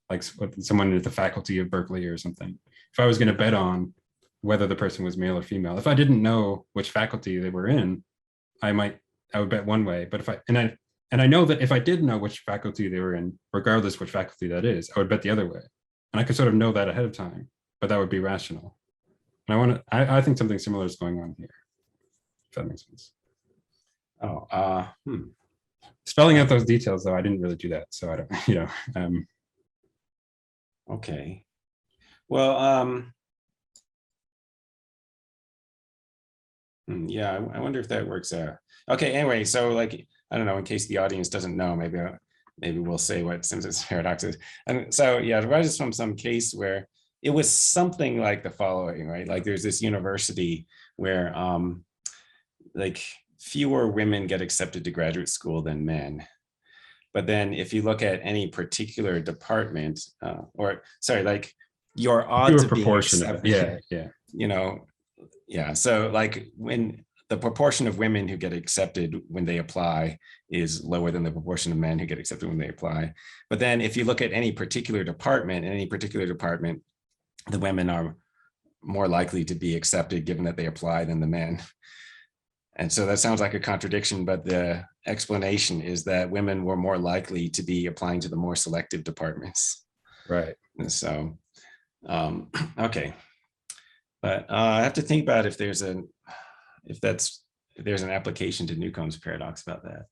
like someone at the faculty of Berkeley or something. If I was going to bet on whether the person was male or female, if I didn't know which faculty they were in, I would bet one way. But I know that if I did know which faculty they were in, regardless which faculty that is, I would bet the other way. And I could sort of know that ahead of time, but that would be rational. And I think something similar is going on here, if that makes sense. Spelling out those details, though, I didn't really do that. So I don't, Okay. Well, yeah, I wonder if that works out. Okay, anyway, so like, I don't know, in case the audience doesn't know, maybe we'll say what Simpson's paradox is. And so, yeah, it arises from some case where it was something like the following, right? Like there's this university where like fewer women get accepted to graduate school than men. But then if you look at any particular department, like your odds of being accepted, yeah. So like when the proportion of women who get accepted when they apply is lower than the proportion of men who get accepted when they apply. But then if you look at any particular department, the women are more likely to be accepted given that they apply than the men. And so that sounds like a contradiction, but the explanation is that women were more likely to be applying to the more selective departments. Right. And so, okay. But I have to think about if there's an application to Newcomb's paradox about that.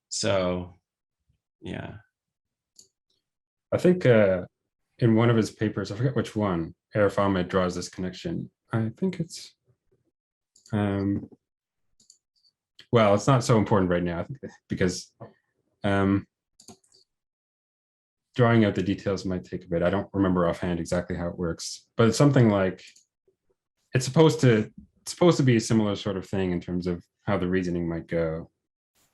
So, yeah. I think in one of his papers, I forget which one, Arif Ahmed draws this connection. I think it's, well, it's not so important right now because drawing out the details might take a bit. I don't remember offhand exactly how it works, but it's something like, it's supposed to be a similar sort of thing in terms of how the reasoning might go.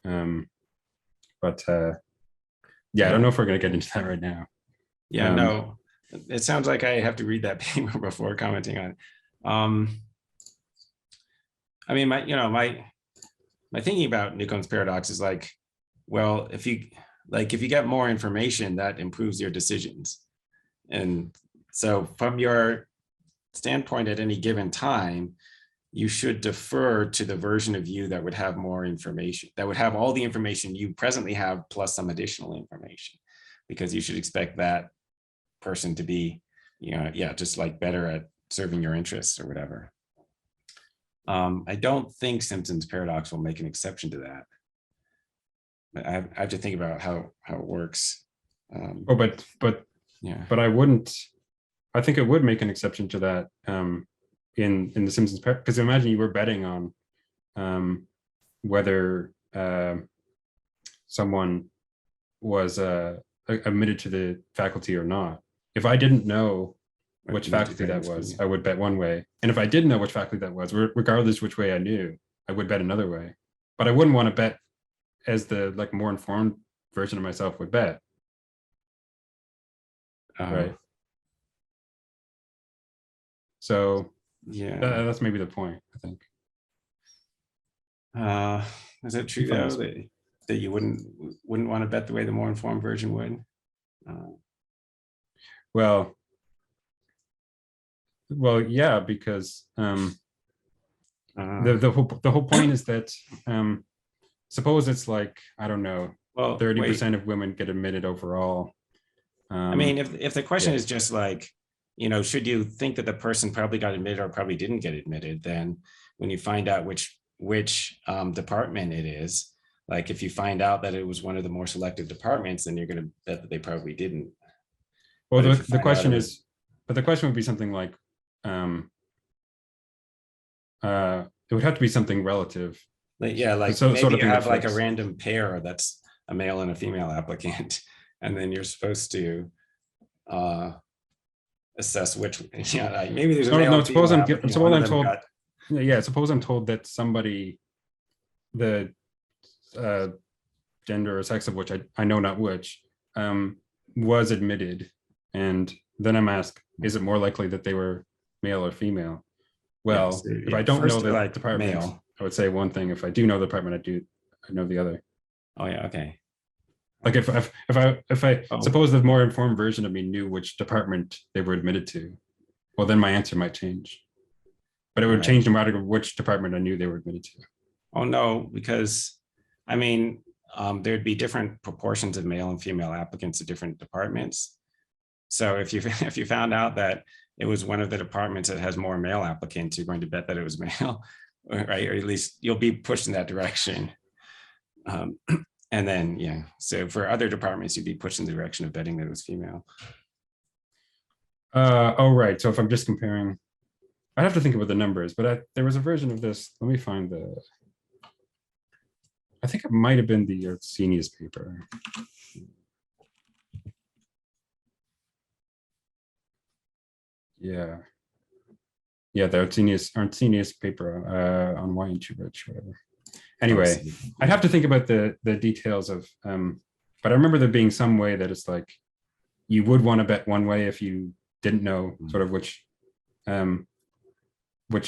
But yeah, I don't know if we're going to get into that right now. Yeah, no, it sounds like I have to read that paper before commenting on it. I mean, my thinking about Newcomb's paradox is like, well, if you get more information, that improves your decisions. And so from your standpoint at any given time, you should defer to the version of you that would have more information, that would have all the information you presently have plus some additional information, because you should expect that person to be yeah, just like better at serving your interests or whatever. I don't think Simpson's paradox will make an exception to that. But I have to think about how it works. Yeah. But I wouldn't. I think it would make an exception to that in the Simpsons, because imagine you were betting on whether someone was admitted to the faculty or not. If I didn't know which faculty that was, I would bet one way. And if I did know which faculty that was, regardless which way I knew, I would bet another way. But I wouldn't want to bet as the like more informed version of myself would bet. Right. So yeah, that's maybe the point, I think. Is it true though that you wouldn't want to bet the way the more informed version would? Well, yeah, because the whole point is that suppose it's like, I don't know, 30% of women get admitted overall. I mean, if the question is just like, should you think that the person probably got admitted or probably didn't get admitted, then when you find out which department it is, like if you find out that it was one of the more selective departments, then you're going to bet that they probably didn't. Well, the question is, but the question would be something like, it would have to be something relative. Yeah, like so, maybe you have like a random pair that's a male and a female applicant, and then you're supposed to assess which. Yeah, like maybe there's a male. No, suppose I'm told. Suppose I'm told that somebody, the gender or sex of which I know not which, was admitted, and then I'm asked, is it more likely that they were male or female? Well, if I don't know the department, male. I would say one thing. If I do know the department, I know the other. Oh yeah, okay. Like if I suppose the more informed version of me knew which department they were admitted to, well then my answer might change. But it would change no matter which department I knew they were admitted to. Oh no, because I mean, there'd be different proportions of male and female applicants at different departments. So if you found out that it was one of the departments that has more male applicants, you're going to bet that it was male, right? Or at least you'll be pushed in that direction. And then, yeah, so for other departments, you'd be pushed in the direction of betting that it was female. Right. So if I'm just comparing, I'd have to think about the numbers, but there was a version of this. Let me find I think it might have been the Arsenius paper. Yeah, the Arsenius paper on why and too rich, whatever. Anyway, I'd have to think about the details of, but I remember there being some way that it's like you would want to bet one way if you didn't know sort of which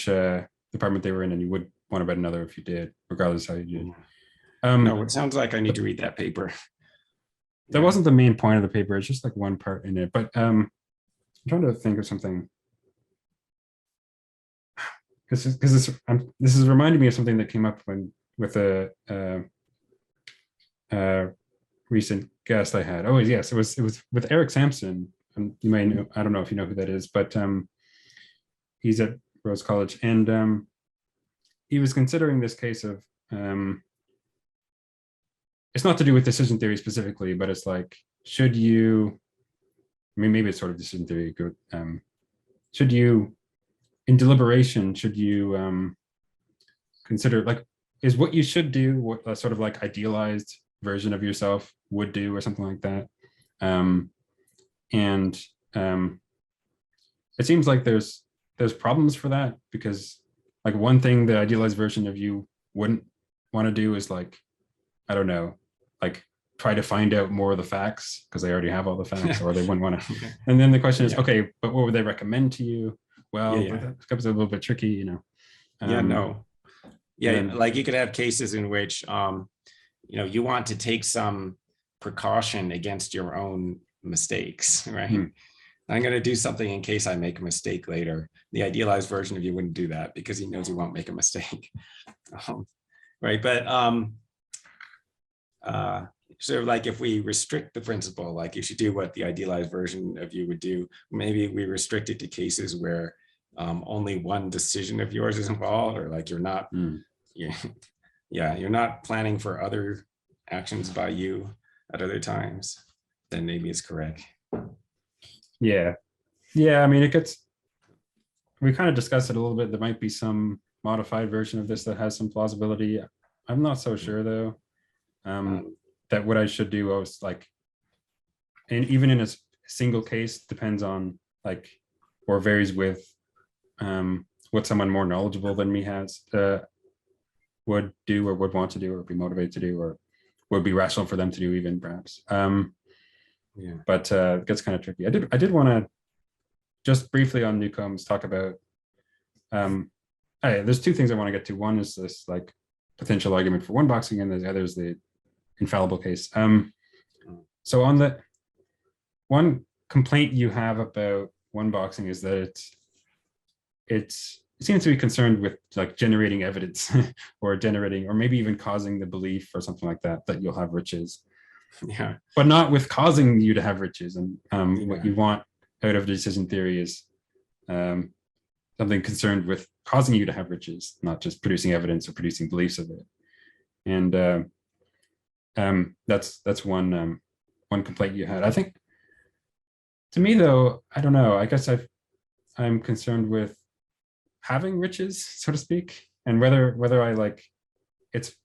department they were in, and you would want to bet another if you did, regardless how you did. No, it sounds like I need to read that paper. That wasn't the main point of the paper. It's just like one part in it, but I'm trying to think of something. Because this is reminding me of something that came up with a recent guest I had. Oh yes, it was with Eric Sampson. You may know, I don't know if you know who that is, but he's at Rose College, and he was considering this case of it's not to do with decision theory specifically, but it's like, should you, I mean, maybe it's sort of decision theory, should you, in deliberation, should you consider, like, is what you should do what a sort of like idealized version of yourself would do, or something like that? It seems like there's problems for that, because like one thing the idealized version of you wouldn't want to do is like, I don't know, like try to find out more of the facts because they already have all the facts, or they wouldn't want to. And then the question is, okay, but what would they recommend to you? Well, that becomes a little bit tricky, you know. Like you could have cases in which you want to take some precaution against your own mistakes, right? I'm going to do something in case I make a mistake later. The idealized version of you wouldn't do that because he knows he won't make a mistake. Right. But sort of like if we restrict the principle, like you should do what the idealized version of you would do, maybe we restrict it to cases where only one decision of yours is involved, or like you're not, you're not planning for other actions by you at other times, then maybe it's correct. Yeah. I mean, we kind of discussed it a little bit. There might be some modified version of this that has some plausibility. I'm not so sure though. That what I should do, I was like, and even in a single case, depends on like, or varies with what someone more knowledgeable than me has would do or would want to do or be motivated to do or would be rational for them to do even perhaps. But it gets kind of tricky. I did want to just briefly on Newcomb's talk about, there's two things I want to get to. One is this like potential argument for one boxing, and the other is the infallible case. So on the one complaint you have about one boxing is that it seems to be concerned with like generating evidence or maybe even causing the belief or something like that you'll have riches. Yeah. But not with causing you to have riches. And what you want out of decision theory is something concerned with causing you to have riches, not just producing evidence or producing beliefs of it. And that's one complaint you had. I think, to me though, I don't know. I guess I'm concerned with having riches, so to speak, and whether I like it's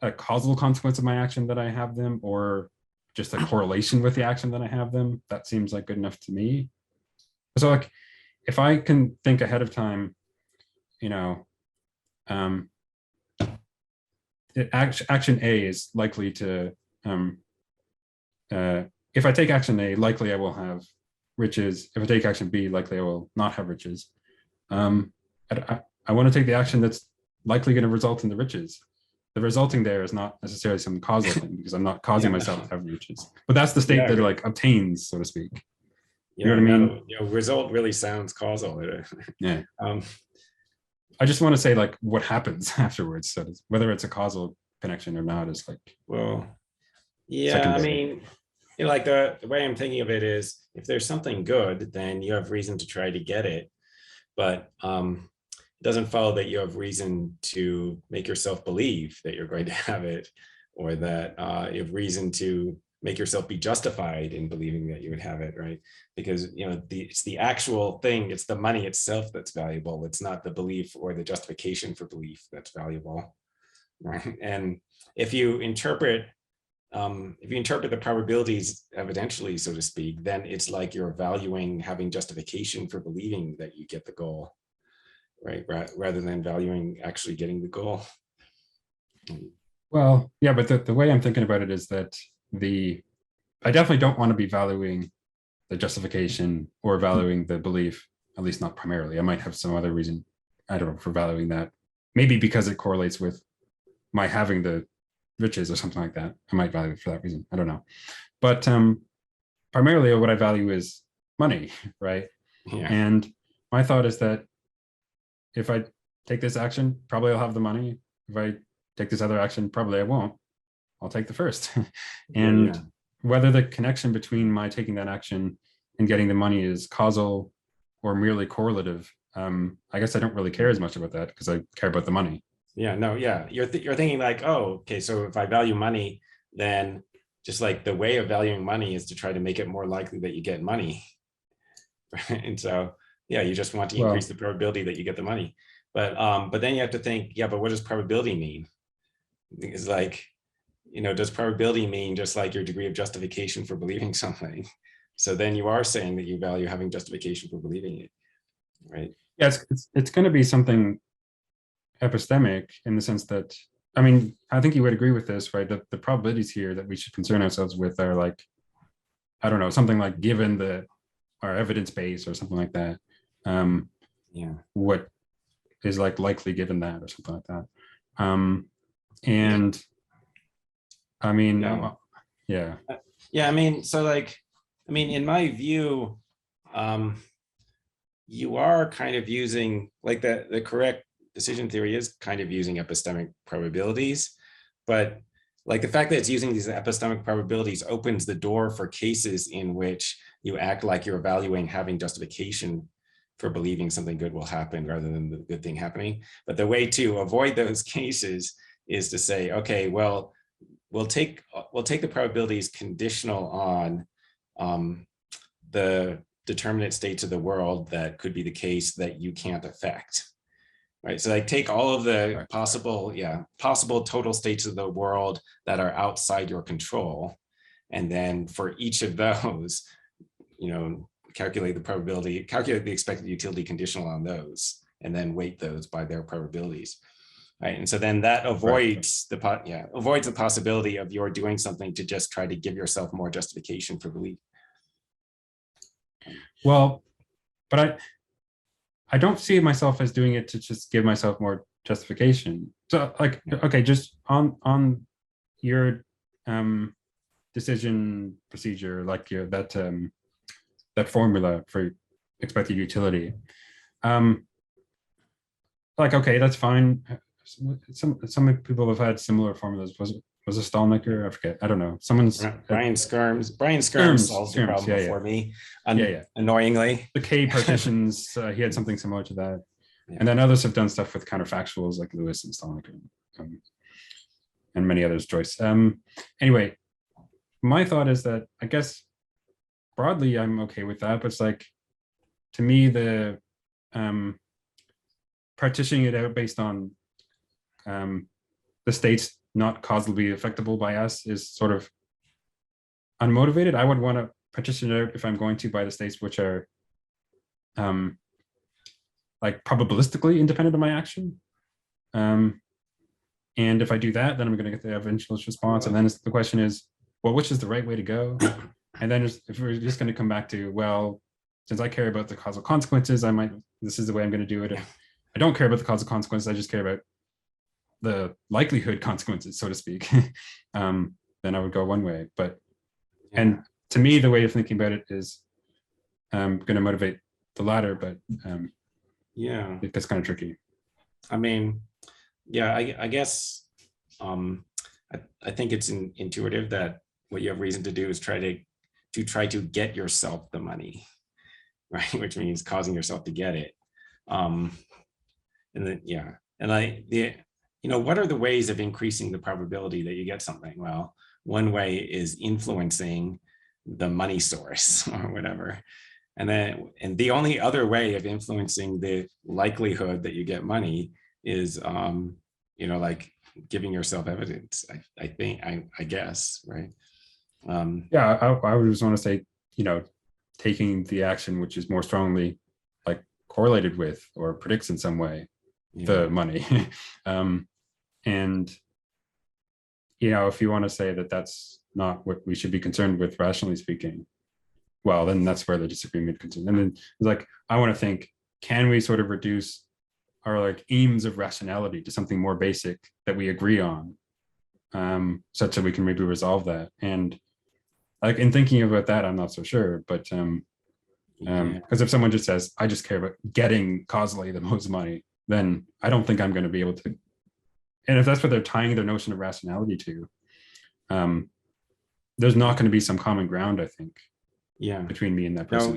a causal consequence of my action that I have them, or just a correlation with the action that I have them. That seems like good enough to me. So like, if I can think ahead of time, action A is likely to, if I take action A, likely I will have riches. If I take action B, likely I will not have riches. I want to take the action that's likely going to result in the riches. The resulting there is not necessarily some causal thing because I'm not causing myself to have riches. But that's the state that it like obtains, so to speak. You know what I mean? Result really sounds causal. Yeah. I just want to say like what happens afterwards. So whether it's a causal connection or not is like, well, yeah, secondary. I mean, like the way I'm thinking of it is if there's something good, then you have reason to try to get it. But it doesn't follow that you have reason to make yourself believe that you're going to have it, or that you have reason to make yourself be justified in believing that you would have it, right? Because it's the actual thing, it's the money itself that's valuable. It's not the belief or the justification for belief that's valuable, right? And if you interpret the probabilities evidentially, so to speak, then it's like you're valuing having justification for believing that you get the goal, right? Rather than valuing actually getting the goal. Well, yeah, but the way I'm thinking about it is that I definitely don't want to be valuing the justification or valuing the belief, at least not primarily. I might have some other reason, I don't know, for valuing that. Maybe because it correlates with my having the riches or something like that. I might value it for that reason. I don't know. But primarily what I value is money, right? Yeah. And my thought is that if I take this action, probably I'll have the money. If I take this other action, probably I won't. I'll take the first. And whether the connection between my taking that action and getting the money is causal or merely correlative, I guess I don't really care as much about that because I care about the money. Yeah, no, yeah. You're thinking like, oh, okay, so if I value money, then just like the way of valuing money is to try to make it more likely that you get money. And so, yeah, you just want to increase the probability that you get the money. But then you have to think, yeah, but what does probability mean? It's like, does probability mean just like your degree of justification for believing something? So then you are saying that you value having justification for believing it, right? Yes, it's going to be something epistemic in the sense that, I mean, I think you would agree with this, right? The probabilities here that we should concern ourselves with are like, I don't know, something like given our evidence base or something like that. What is like likely given that or something like that. And I mean, yeah. Yeah, I mean, so like, in my view, you are kind of using like the correct decision theory is kind of using epistemic probabilities, but like the fact that it's using these epistemic probabilities opens the door for cases in which you act like you're evaluating having justification for believing something good will happen rather than the good thing happening. But the way to avoid those cases is to say, okay, well, we'll take the probabilities conditional on the determinate states of the world that could be the case that you can't affect. Right, so like take all of the possible total states of the world that are outside your control, and then for each of those, calculate the probability, calculate the expected utility conditional on those, and then weight those by their probabilities. Right, and so then that avoids the possibility of your doing something to just try to give yourself more justification for belief. Well, but I don't see myself as doing it to just give myself more justification. So like, okay, just on your decision procedure, like that formula for expected utility, like, okay, that's fine. Some people have had similar formulas. Was a Stallmaker? I forget. I don't know. Someone's Brian Skirms solved the problem before me. Annoyingly. The K partitions, he had something similar to that. Yeah. And then others have done stuff with counterfactuals like Lewis and Stallmaker, and many others, Joyce. Anyway, my thought is that I guess broadly I'm okay with that, but it's like, to me, the partitioning it out based on the states not causally affectable by us is sort of unmotivated. I would want to partition it out if I'm going to by the states which are like probabilistically independent of my action. And if I do that, then I'm going to get the eventualist response. And then the question is, well, which is the right way to go? And then if we're just going to come back to, well, since I care about the causal consequences, this is the way I'm going to do it. If I don't care about the causal consequences, I just care about the likelihood consequences, so to speak, then I would go one way. But and to me, the way of thinking about it is going to motivate the latter, but it gets kind of tricky. I mean, I guess I think it's intuitive that what you have reason to do is try to get yourself the money, right? Which means causing yourself to get it. And then what are the ways of increasing the probability that you get something? Well, one way is influencing the money source or whatever. And the only other way of influencing the likelihood that you get money is, like giving yourself evidence, I guess, right? I would just want to say, taking the action which is more strongly like correlated with or predicts in some way the money. And if you want to say that that's not what we should be concerned with, rationally speaking, well, then that's where the disagreement comes in. And then it's like, I want to think, can we sort of reduce our like aims of rationality to something more basic that we agree on, such that we can maybe resolve that? And like in thinking about that, I'm not so sure, but because if someone just says, I just care about getting causally the most money, then I don't think I'm going to be able to. And if that's what they're tying their notion of rationality to, there's not going to be some common ground, I think, between me and that person.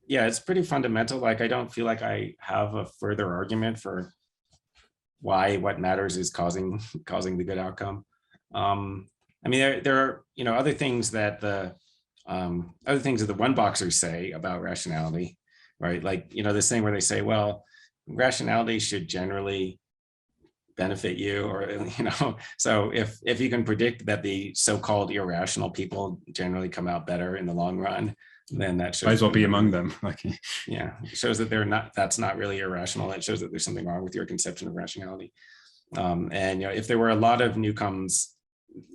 It's pretty fundamental. Like, I don't feel like I have a further argument for why what matters is causing the good outcome. There are other things that the one boxers say about rationality, right? Like, this thing where they say, well, rationality should generally benefit you, or so if you can predict that the so-called irrational people generally come out better in the long run, then that shows might as well be among them. It shows that that's not really irrational. It shows that there's something wrong with your conception of rationality. And if there were a lot of Newcomb's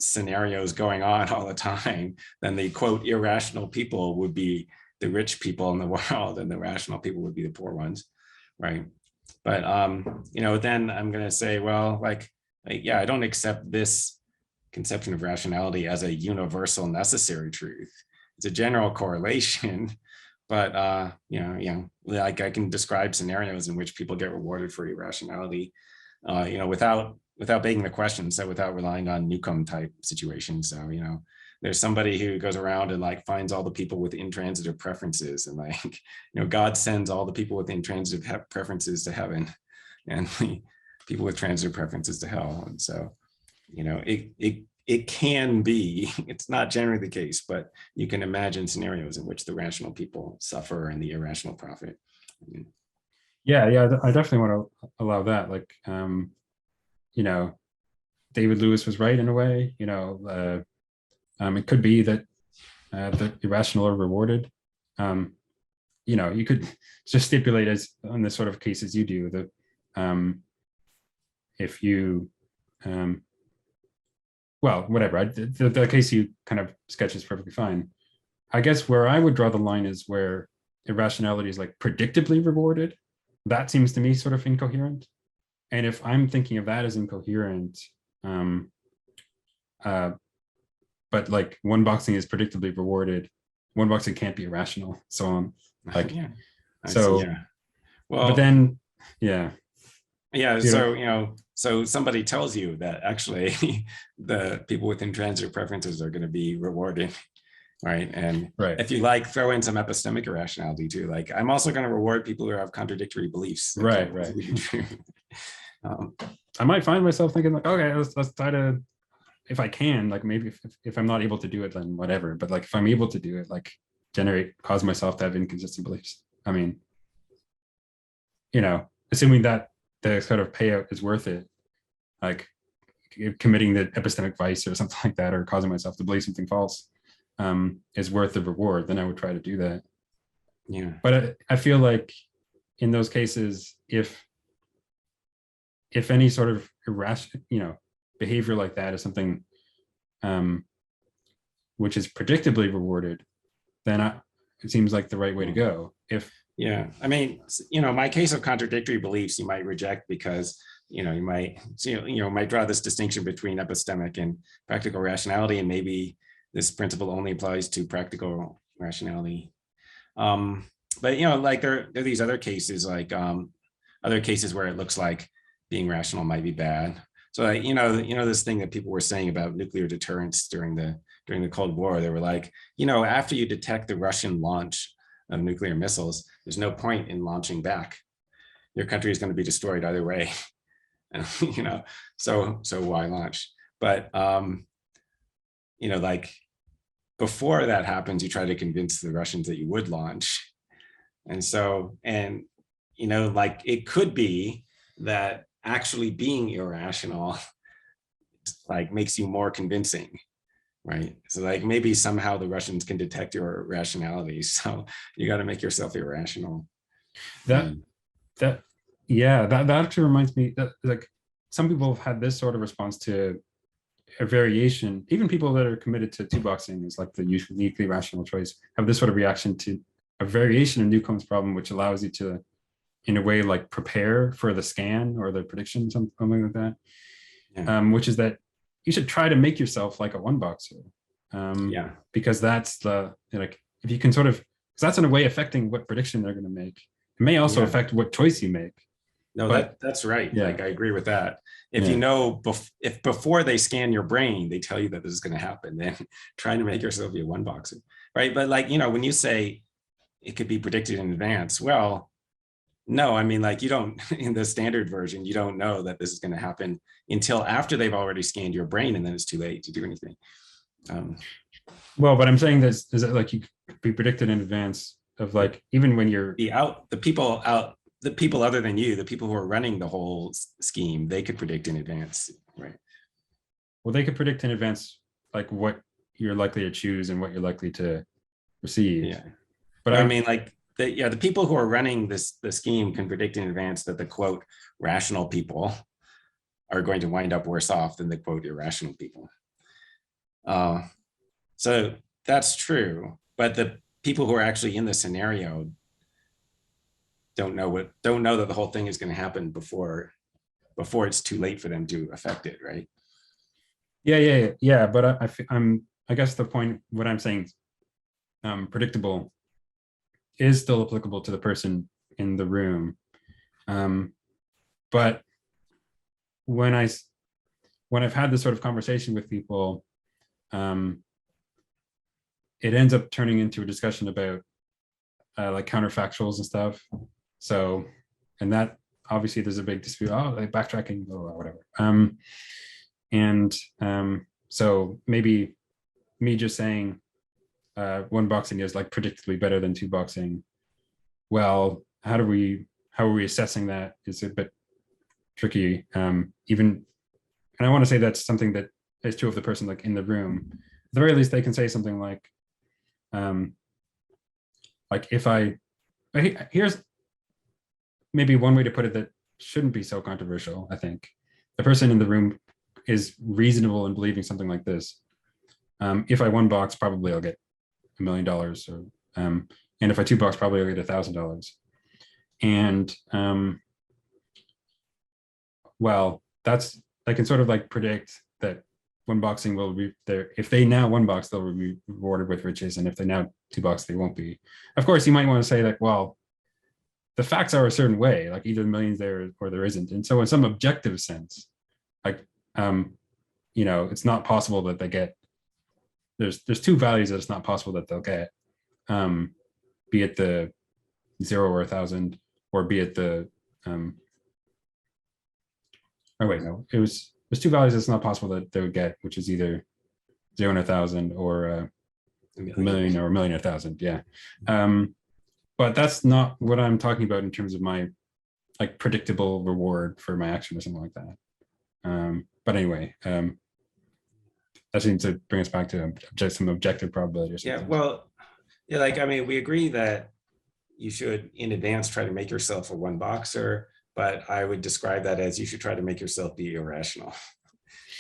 scenarios going on all the time, then the quote irrational people would be the rich people in the world, and the rational people would be the poor ones, right? But then I'm going to say, well, I don't accept this conception of rationality as a universal necessary truth. It's a general correlation, but I can describe scenarios in which people get rewarded for irrationality. without begging the question. So without relying on Newcomb type situations. So, there's somebody who goes around and like finds all the people with intransitive preferences, and like, God sends all the people with intransitive preferences to heaven, and the people with transitive preferences to hell. And so, it can be, it's not generally the case, but you can imagine scenarios in which the rational people suffer and the irrational profit. Yeah, I definitely want to allow that. Like, David Lewis was right in a way. It could be that the irrational are rewarded. You could just stipulate as on the sort of cases you do that if you well, whatever. The case you kind of sketch is perfectly fine. I guess where I would draw the line is where irrationality is like predictably rewarded. That seems to me sort of incoherent. And if I'm thinking of that as incoherent, but like one boxing is predictably rewarded, one boxing can't be irrational, so on. Like, yeah. So, yeah. Well, but then, yeah. Yeah. So, so somebody tells you that actually the people with intransitive preferences are going to be rewarded. Right. And if you like throw in some epistemic irrationality too, like I'm also going to reward people who have contradictory beliefs. Right. I might find myself thinking like, okay, let's try to, if I can, like maybe if I'm not able to do it, then whatever. But like if I'm able to do it, like cause myself to have inconsistent beliefs. I mean, assuming that the sort of payout is worth it, like committing the epistemic vice or something like that, or causing myself to believe something false, is worth the reward, then I would try to do that. Yeah. But I feel like in those cases, if any sort of irrational, behavior like that is something which is predictably rewarded, then it seems like the right way to go. Yeah, I mean, my case of contradictory beliefs, you might reject because, you might draw this distinction between epistemic and practical rationality, and maybe this principle only applies to practical rationality. But, like there are these other cases, like other cases where it looks like being rational might be bad. So, like, this thing that people were saying about nuclear deterrence during the Cold War, they were like, after you detect the Russian launch of nuclear missiles, there's no point in launching back. Your country is going to be destroyed either way. And, so why launch? But, like before that happens, you try to convince the Russians that you would launch. And so, like it could be that actually being irrational, like makes you more convincing. Right. So like maybe somehow the Russians can detect your irrationality. So you got to make yourself irrational. That actually reminds me that like some people have had this sort of response to a variation. Even people that are committed to two boxing is like the uniquely rational choice have this sort of reaction to a variation of Newcomb's problem, which allows you to, in a way, like prepare for the scan or the prediction, something like that. Yeah. Which is that you should try to make yourself like a one boxer, because that's if you can sort of, because that's in a way affecting what prediction they're going to make. It may also affect what choice you make. No, that's right. Yeah. Like I agree with that. If if before they scan your brain, they tell you that this is going to happen, then trying to make yourself be a one boxer, right? But like, when you say it could be predicted in advance, well, no, I mean, like you don't, in the standard version, you don't know that this is going to happen until after they've already scanned your brain, and then it's too late to do anything. Well, but I'm saying this is that like you could be predicted in advance of like, even when you're the people other than you, the people who are running the whole scheme, they could predict in advance, right? Well, they could predict in advance like what you're likely to choose and what you're likely to receive. Yeah, but I mean, like the people who are running the scheme can predict in advance that the quote rational people are going to wind up worse off than the quote irrational people. So that's true, but the people who are actually in the scenario don't know that the whole thing is going to happen before it's too late for them to affect it, right? Yeah. But I guess the point, what I'm saying, predictable is still applicable to the person in the room, but when I've had this sort of conversation with people, it ends up turning into a discussion about like counterfactuals and stuff. So, and that obviously there's a big dispute. Oh, like backtracking or whatever. So maybe me just saying one boxing is like predictably better than two boxing. Well, how are we assessing that is a bit tricky. Even, and I want to say that's something that is true of the person like in the room. At the very least, they can say something like here's maybe one way to put it that shouldn't be so controversial. I think the person in the room is reasonable in believing something like this. If I one box, probably I'll get $1 million, or and if I two box, probably I'll get $1,000. And well, that's, I can sort of like predict that one boxing will be there. If they now one box, they'll be rewarded with riches, and if they now two box, they won't be. Of course, you might want to say that, well, the facts are a certain way, like either the million's there or there isn't. And so in some objective sense, like, it's not possible that they get, there's two values that it's not possible that they'll get, be it the 0 or 1,000, or be it the, oh wait, no, there's two values that's not possible that they would get, which is either 0 and 1,000 or a million or a million and 1,000. Yeah. But that's not what I'm talking about in terms of my like predictable reward for my action or something like that. But anyway, that seems to bring us back to some objective probability or something. Yeah, well, yeah, like, I mean, we agree that you should in advance try to make yourself a one boxer, but I would describe that as you should try to make yourself be irrational.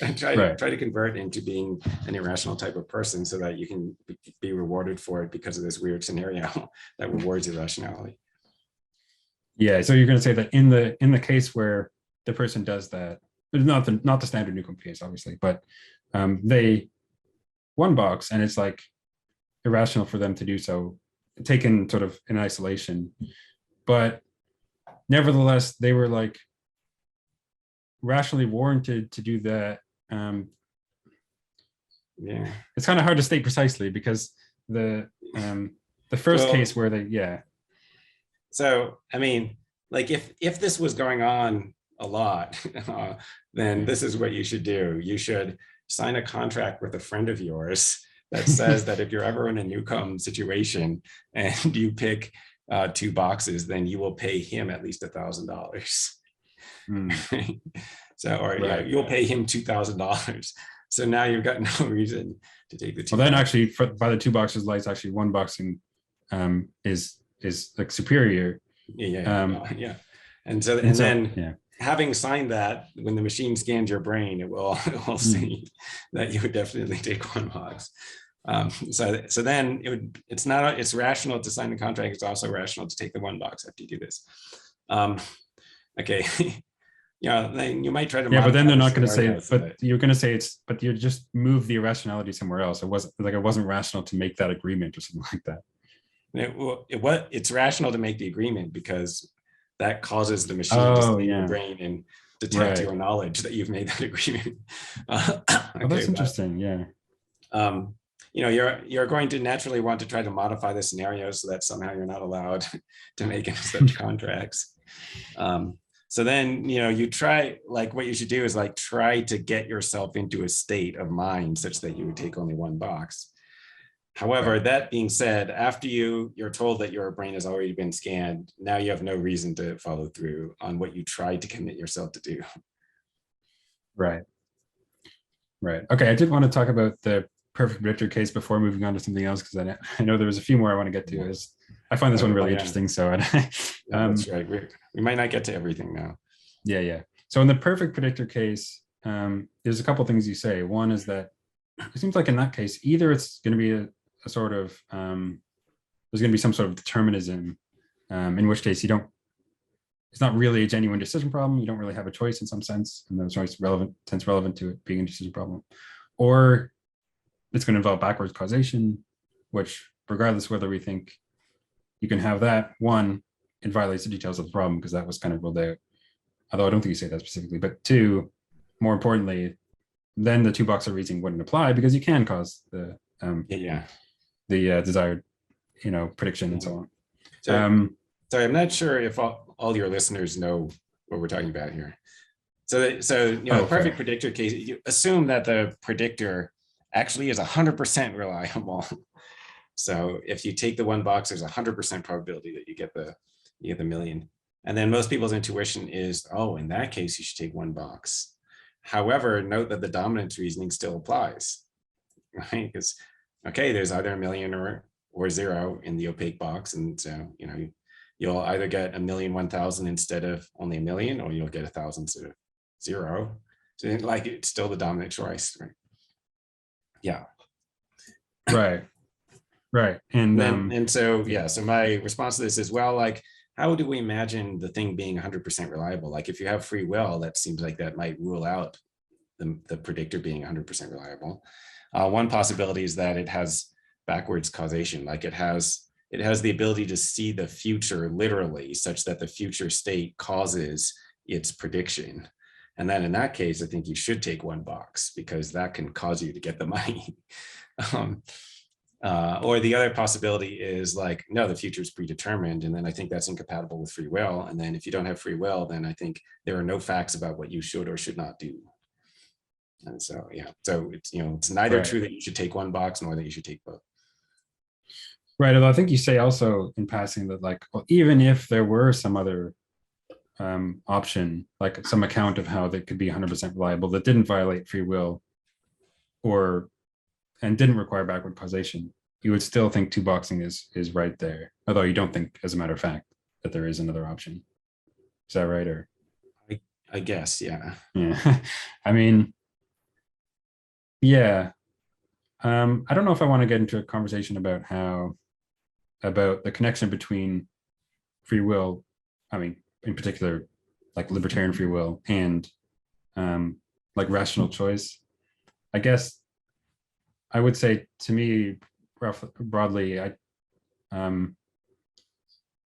And try to convert into being an irrational type of person so that you can be rewarded for it because of this weird scenario that rewards irrationality. Yeah, so you're going to say that in the case where the person does that, not the standard Newcomb case, obviously, but they one box and it's like irrational for them to do so, taken sort of in isolation, but nevertheless they were like rationally warranted to do that. Yeah, it's kind of hard to state precisely because the first case where they, yeah. So I mean, like if this was going on a lot, then this is what you should do. You should sign a contract with a friend of yours that says that if you're ever in a Newcomb situation and you pick two boxes, then you will pay him at least $1,000. So, or right. Yeah, you'll pay him $2,000. So now you've got no reason to take the two. Well, then actually, by the two boxes lights, actually one boxing is like superior. Yeah. And so having signed that, when the machine scans your brain, it will see that you would definitely take one box. So then it's rational to sign the contract. It's also rational to take the one box after you do this. Okay. Yeah, then you might try to. Yeah, but then they're not going to say. But you're going to say but you just move the irrationality somewhere else. It wasn't rational to make that agreement or something like that. It's rational to make the agreement because that causes the machine to scan your brain and detect your knowledge that you've made that agreement. That's interesting. Yeah. You're going to naturally want to try to modify the scenario so that somehow you're not allowed to make any such contracts. So then, you try, like what you should do is like try to get yourself into a state of mind such that you would take only one box. However, that being said, after you're told that your brain has already been scanned, now you have no reason to follow through on what you tried to commit yourself to do. Right. Okay, I did want to talk about the perfect predictor case before moving on to something else, because I know there was a few more I want to get to. I find this one really interesting. So that's right. We might not get to everything now. Yeah. So in the perfect predictor case, there's a couple of things you say. One is that it seems like in that case, either it's going to be a sort of there's going to be some sort of determinism, in which case it's not really a genuine decision problem. You don't really have a choice in some sense, and there's choice relevant to it being a decision problem, or it's going to involve backwards causation, which regardless whether we think you can have that, one, it violates the details of the problem because that was kind of ruled out, although I don't think you say that specifically, but two, more importantly, then the two-boxer reasoning wouldn't apply because you can cause the desired, prediction and so on. So, sorry, I'm not sure if all your listeners know what we're talking about here. Perfect predictor case, you assume that the predictor actually is 100% reliable. So if you take the one box, there's 100% probability that you get the million. And then most people's intuition is, oh, in that case, you should take one box. However, note that the dominance reasoning still applies, right? Because, okay, there's either a million or zero in the opaque box. And so, you'll either get 1,001,000 instead of only a million, or you'll get 1,000 instead of zero. So like, it's still the dominant choice, right? Yeah. Right. And so my response to this is, well, like, how do we imagine the thing being 100% reliable? Like, if you have free will, that seems like that might rule out the predictor being 100% reliable. One possibility is that it has backwards causation. Like, it has the ability to see the future literally, such that the future state causes its prediction. And then in that case, I think you should take one box, because that can cause you to get the money. Or the other possibility is like, no, the future is predetermined. And then I think that's incompatible with free will. And then if you don't have free will, then I think there are no facts about what you should or should not do. And so, so it's neither true that you should take one box nor that you should take both. Right. Although I think you say also in passing that, like, well, even if there were some other option, like some account of how they could be 100% reliable that didn't violate free will and didn't require backward causation, you would still think two boxing is right there. Although you don't think, as a matter of fact, that there is another option. Is that right? Or I guess, yeah. Yeah. I mean, yeah. I don't know if I want to get into a conversation about the connection between free will, I mean, in particular, like libertarian free will and like rational choice. I guess I would say, to me, broadly, I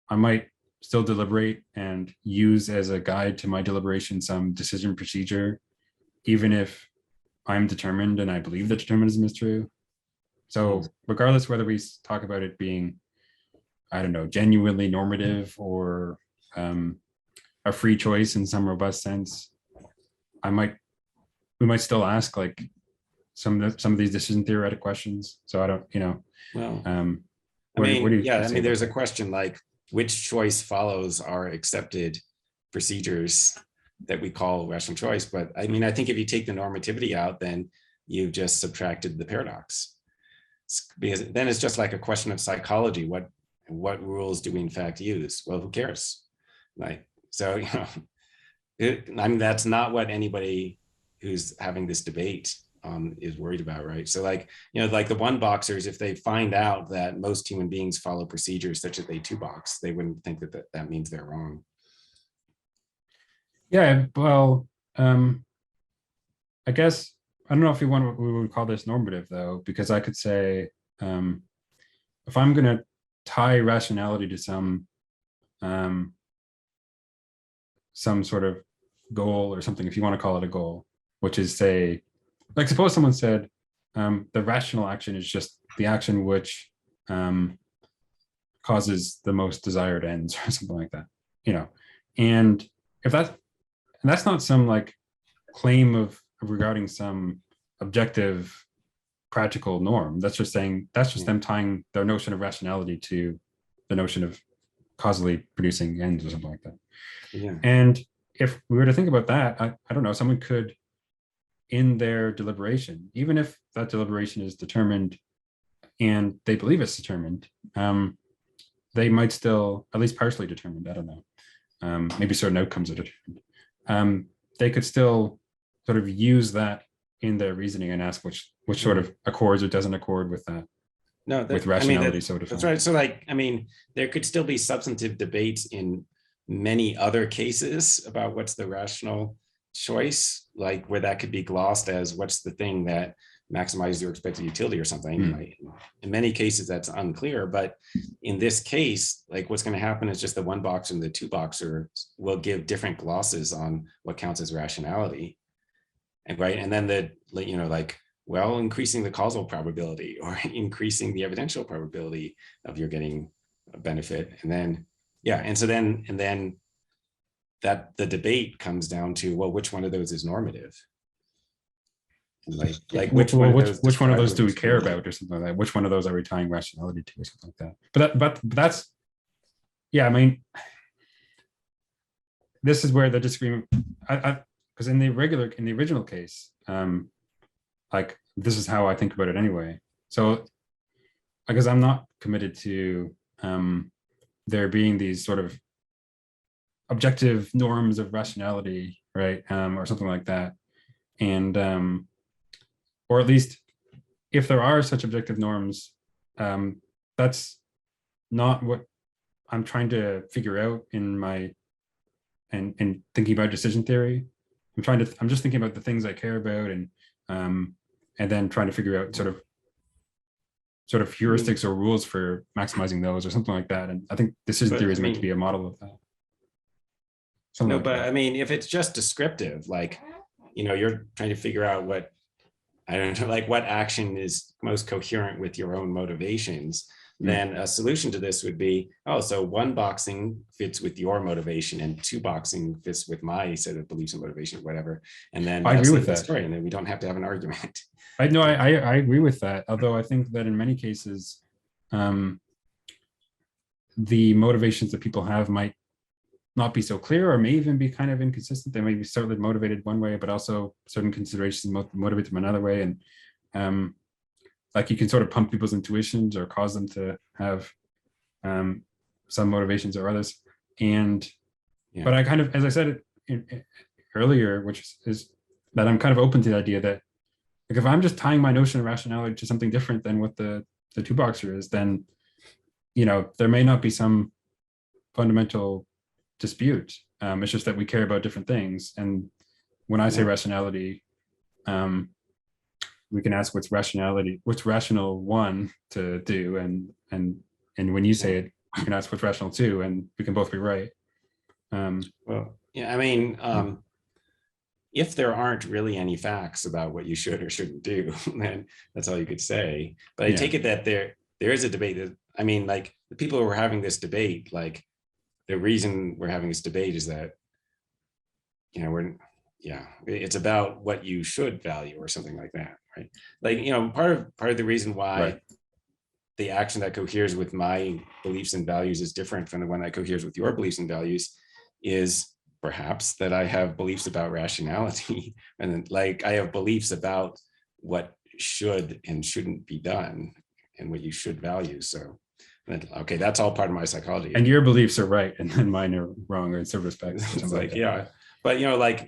might still deliberate and use as a guide to my deliberation some decision procedure, even if I'm determined and I believe that determinism is true. So regardless whether we talk about it being, I don't know, genuinely normative or a free choice in some robust sense, we might still ask like some of these decision theoretic questions. So I don't, Well, what do you I mean, there's that? a question like, which choice follows our accepted procedures that we call rational choice? But I mean, I think if you take the normativity out, then you've just subtracted the paradox. Because then it's just like a question of psychology. What rules do we in fact use? Well, who cares? Like, so, I mean, that's not what anybody who's having this debate is worried about, right? So like, like the one boxers, if they find out that most human beings follow procedures such that they two box, they wouldn't think that means they're wrong. Yeah, well, I guess, I don't know if we would call this normative though, because I could say, if I'm going to tie rationality to some sort of goal or something, if you want to call it a goal, which is, say, like, suppose someone said the rational action is just the action which causes the most desired ends or something like that, and if that's not some like claim of regarding some objective practical norm, that's just them tying their notion of rationality to the notion of causally producing ends or something like that. Yeah. And if we were to think about that, I don't know, someone could, in their deliberation, even if that deliberation is determined and they believe it's determined, they might still, at least partially determined, I don't know, maybe certain outcomes are determined, they could still sort of use that in their reasoning and ask which sort of accords or doesn't accord with that. With rationality, so to that's right. So like, I mean, there could still be substantive debates in many other cases about what's the rational choice, like where that could be glossed as what's the thing that maximizes your expected utility or something. Like, in many cases that's unclear, but in this case, like what's going to happen is just the one boxer and the two boxer will give different glosses on what counts as rationality. and right, and then like, well, increasing the causal probability or increasing the evidential probability of your getting a benefit, and then and then that the debate comes down to, well, which one of those is normative? Like which one of those which one of those do we care about, or something like that? Which one of those are we tying rationality to, or something like that? But that's, yeah, I mean, this is where the disagreement, because in the original case, like, this is how I think about it anyway. So because I'm not committed to there being these sort of objective norms of rationality, right, or something like that, and or at least if there are such objective norms, that's not what I'm trying to figure out in my and thinking about decision theory. I'm just thinking about the things I care about, and then trying to figure out sort of heuristics or rules for maximizing those, or something like that. And I think decision theory is meant to be a model of that. No, but I mean, if it's just descriptive, like, you're trying to figure out what, I don't know, like what action is most coherent with your own motivations, then a solution to this would be, oh, so one boxing fits with your motivation and two boxing fits with my set of beliefs and motivation, whatever. And then I agree with that story, and then we don't have to have an argument. I agree with that. Although I think that in many cases, the motivations that people have might not be so clear, or may even be kind of inconsistent. They may be certainly motivated one way, but also certain considerations motivate them another way. And like, you can sort of pump people's intuitions or cause them to have some motivations or others. And but I kind of, as I said earlier, which is that I'm kind of open to the idea that, like, if I'm just tying my notion of rationality to something different than what the two-boxer is, then there may not be some fundamental dispute. It's just that we care about different things. And when I say rationality, we can ask what's rational one to do, and when you say it, you can ask what's rational two, and we can both be right. Well, yeah, I mean, if there aren't really any facts about what you should or shouldn't do, then that's all you could say. But I take it that there is a debate. That, I mean, like, the people who are having this debate, like, the reason we're having this debate is that, it's about what you should value or something like that, right? Like, part of the reason why the action that coheres with my beliefs and values is different from the one that coheres with your beliefs and values is perhaps that I have beliefs about rationality, and then, like, I have beliefs about what should and shouldn't be done and what you should value. So, okay, that's all part of my psychology. And your beliefs are right, and then mine are wrong, or in some respects. It's like, but like,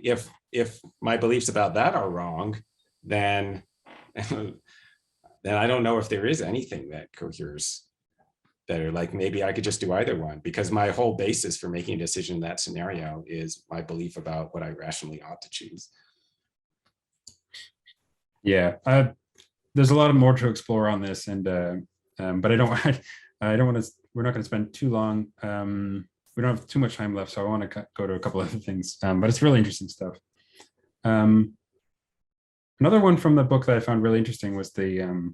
if my beliefs about that are wrong, then I don't know if there is anything that coheres better. Like, maybe I could just do either one, because my whole basis for making a decision in that scenario is my belief about what I rationally ought to choose. Yeah, there's a lot more to explore on this, and but I don't want to. We're not going to spend too long. We don't have too much time left, so I want to go to a couple other things. But it's really interesting stuff. Another one from the book that I found really interesting was the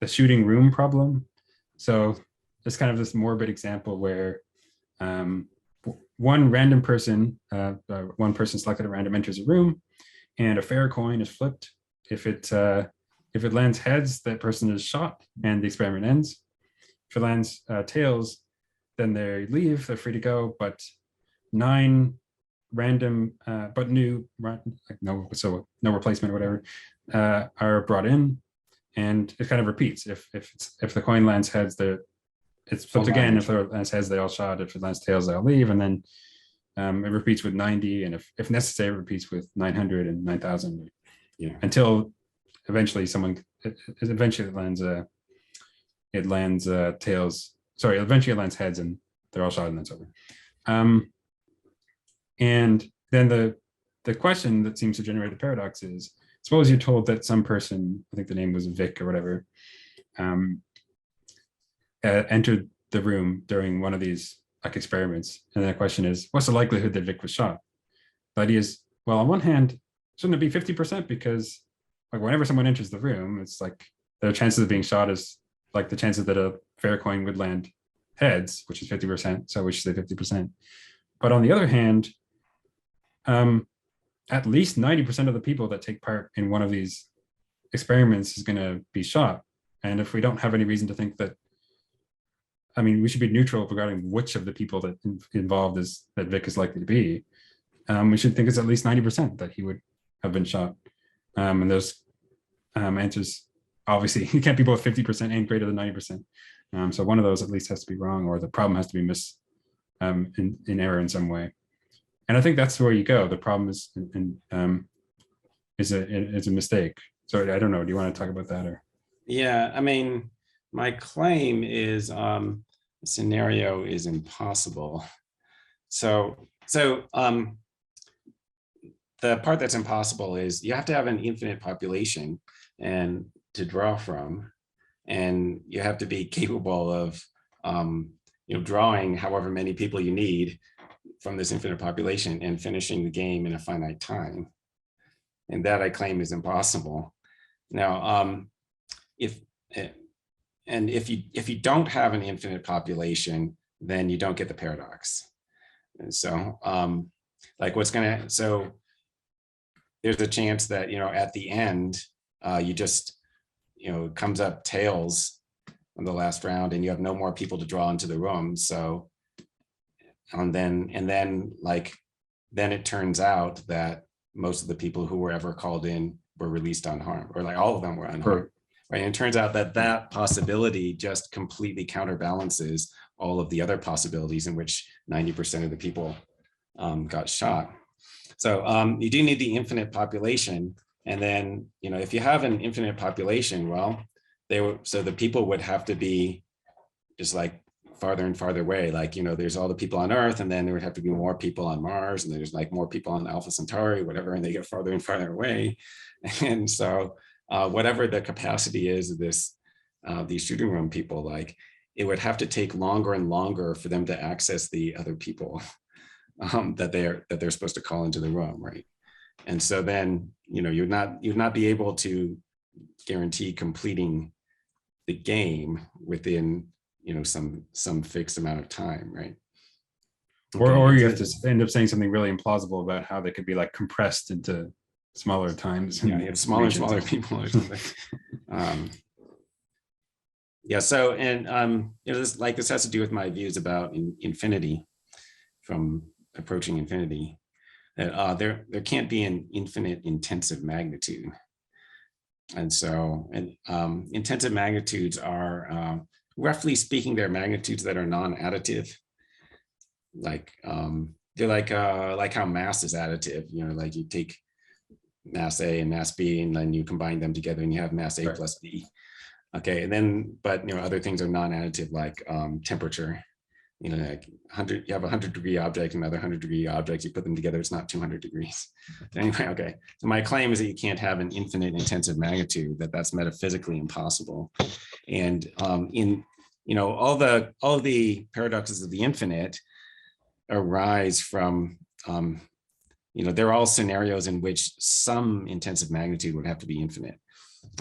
shooting room problem. So it's kind of this morbid example where one random person, one person selected at random, enters a room, and a fair coin is flipped. If it lands heads, that person is shot and the experiment ends. If it lands tails, then they leave, they're free to go, but 9 random but new, like no replacement or whatever, are brought in, and it kind of repeats. If the coin lands heads, it's flipped again. If it lands heads, they all shot. If it lands tails, they'll leave, and then it repeats with 90, and if necessary, it repeats with 900 and 9,000, until eventually it lands tails. Sorry, eventually it lands heads, and they're all shot, and that's over. And then the question that seems to generate the paradox is, suppose you're told that some person, I think the name was Vic or whatever, entered the room during one of these experiments, and the question is, what's the likelihood that Vic was shot? The idea is, well, on one hand, shouldn't it be 50%? Because like whenever someone enters the room, it's like their chances of being shot is like the chances that a fair coin would land heads, which is 50%. So we should say 50%. But on the other hand, at least 90% of the people that take part in one of these experiments is going to be shot. And if we don't have any reason to think that, I mean, we should be neutral regarding which of the people that involved is that Vic is likely to be. We should think it's at least 90% that he would have been shot. And those answers, obviously, you can't be both 50% and greater than 90%. So one of those at least has to be wrong, or the problem has to be in error in some way. And I think that's where you go. The problem is a mistake. So I don't know. Do you want to talk about that, or? Yeah, I mean, my claim is the scenario is impossible. So the part that's impossible is you have to have an infinite population and to draw from, and you have to be capable of drawing however many people you need from this infinite population and finishing the game in a finite time. And that I claim is impossible. Now, if you don't have an infinite population, then you don't get the paradox. And so so there's a chance that, at the end, you just, it comes up tails on the last round and you have no more people to draw into the room. So, then it turns out that most of the people who were ever called in were released unharmed, or like all of them were unharmed. Right. And it turns out that possibility just completely counterbalances all of the other possibilities in which 90% of the people got shot. So you do need the infinite population. And then, if you have an infinite population, well, so the people would have to be just like farther and farther away. Like, there's all the people on Earth, and then there would have to be more people on Mars, and there's like more people on Alpha Centauri, whatever, and they get farther and farther away. And so whatever the capacity is of these shooting room people, like it would have to take longer and longer for them to access the other people that they're supposed to call into the room, right? And so then, you'd not be able to guarantee completing the game within, some fixed amount of time, right? Okay. Or you have to end up saying something really implausible about how they could be like compressed into smaller times. Yeah, you have smaller and smaller people or something. Yeah. So, and this has to do with my views about infinity, from approaching infinity. That there can't be an infinite intensive magnitude, and so intensive magnitudes are roughly speaking, they're magnitudes that are non-additive. Like they're like how mass is additive. Like you take mass A and mass B, and then you combine them together, and you have mass A plus B. Okay, and then but other things are non-additive, like temperature. Like you have a 100-degree object, another 100-degree object. You put them together, it's not 200 degrees. Anyway, okay. So my claim is that you can't have an infinite intensive magnitude. That's metaphysically impossible. And all the paradoxes of the infinite arise from they're all scenarios in which some intensive magnitude would have to be infinite.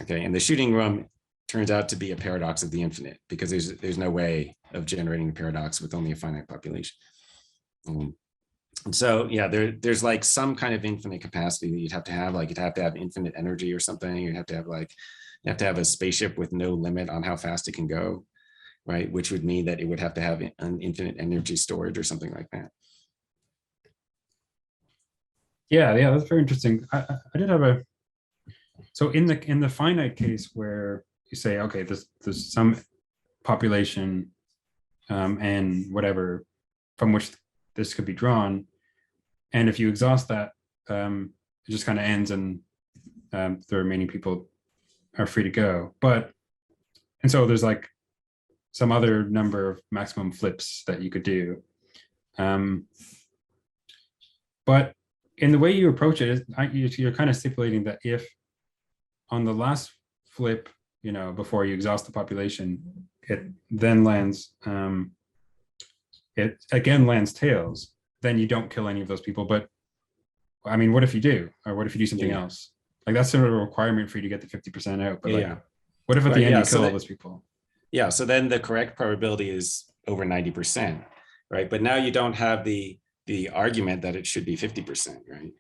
Okay, and the shooting room turns out to be a paradox of the infinite, because there's no way of generating a paradox with only a finite population. And so yeah, there's like some kind of infinite capacity that you'd have to have. Like you'd have to have infinite energy or something. You'd have to have a spaceship with no limit on how fast it can go, right? Which would mean that it would have to have an infinite energy storage or something like that. Yeah, that's very interesting. I did have so in the finite case where you say, okay, there's some population and whatever from which this could be drawn, and if you exhaust that, it just kind of ends, and the remaining people are free to go. And so there's like some other number of maximum flips that you could do, but in the way you approach it, you're kind of stipulating that if on the last flip, before you exhaust the population, it then lands, it again lands tails, then you don't kill any of those people. But I mean, what if you do? Or what if you do something Yeah. else? Like that's sort of a requirement for you to get the 50% out. But Yeah, like, yeah. what if at Right, the end yeah, you so kill all that, those people? yeah, so then the correct probability is over 90%, right? But now you don't have the argument that it should be 50%, right?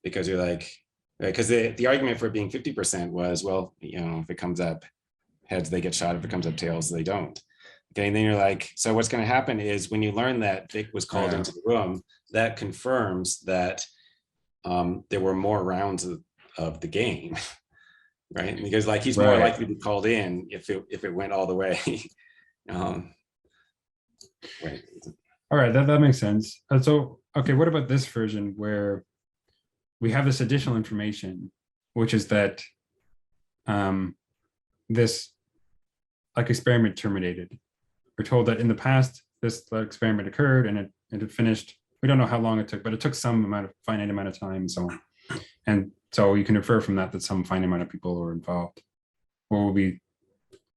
Because you're like, right, because the argument for it being 50% was, well, you know, if it comes up heads, they get shot. If it comes up tails, they don't. Okay, and then you're like, so what's going to happen is when you learn that Vic was called into the room, that confirms that there were more rounds of the game, right? Because like he's more Right. likely to be called in if it went all the way. Right. All right, that makes sense. So, okay, what about this version where we have this additional information, which is that this like experiment terminated. We're told that in the past, this experiment occurred and it finished. We don't know how long it took, but it took some finite amount of time and so on. And so you can infer from that some finite amount of people were involved. Or will be,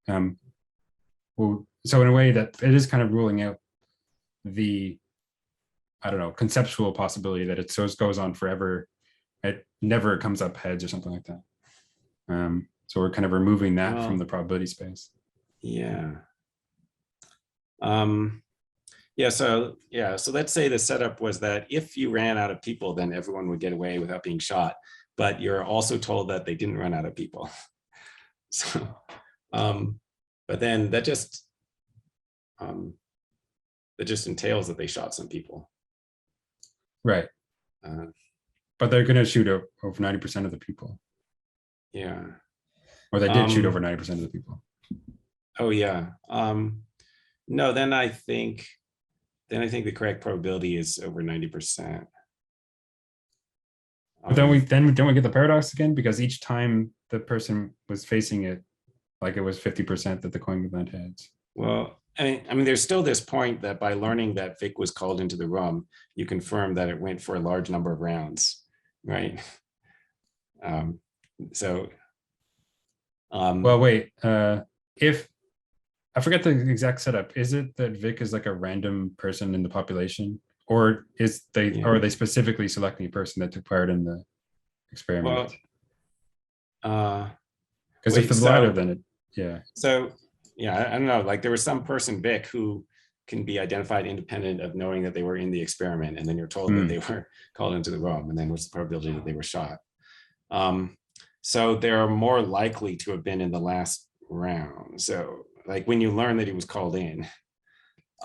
so in a way that it is kind of ruling out the, I don't know, conceptual possibility that it just goes on forever. It never comes up heads or something like that. So we're kind of removing that from the probability space. Yeah. So let's say the setup was that if you ran out of people, then everyone would get away without being shot. But you're also told that they didn't run out of people. So, but then that just entails that they shot some people. Right. But they're going to shoot over 90% of the people. Yeah. Or they did shoot over 90% of the people. Oh yeah. No, then I think the correct probability is over 90%. But then don't we get the paradox again? Because each time the person was facing it, like it was 50% that the coin went heads. Well, I mean, there's still this point that by learning that Vic was called into the room, you confirm that it went for a large number of rounds, right? Well, wait. If I forget the exact setup, is it that Vic is like a random person in the population, or are they specifically selecting a person that took part in the experiment? Because if the latter, then it, yeah. So yeah, I don't know. Like there was some person, Vic, who can be identified independent of knowing that they were in the experiment, and then you're told that they were called into the room, and then what's the probability that they were shot? So they're more likely to have been in the last round. So like when you learn that he was called in,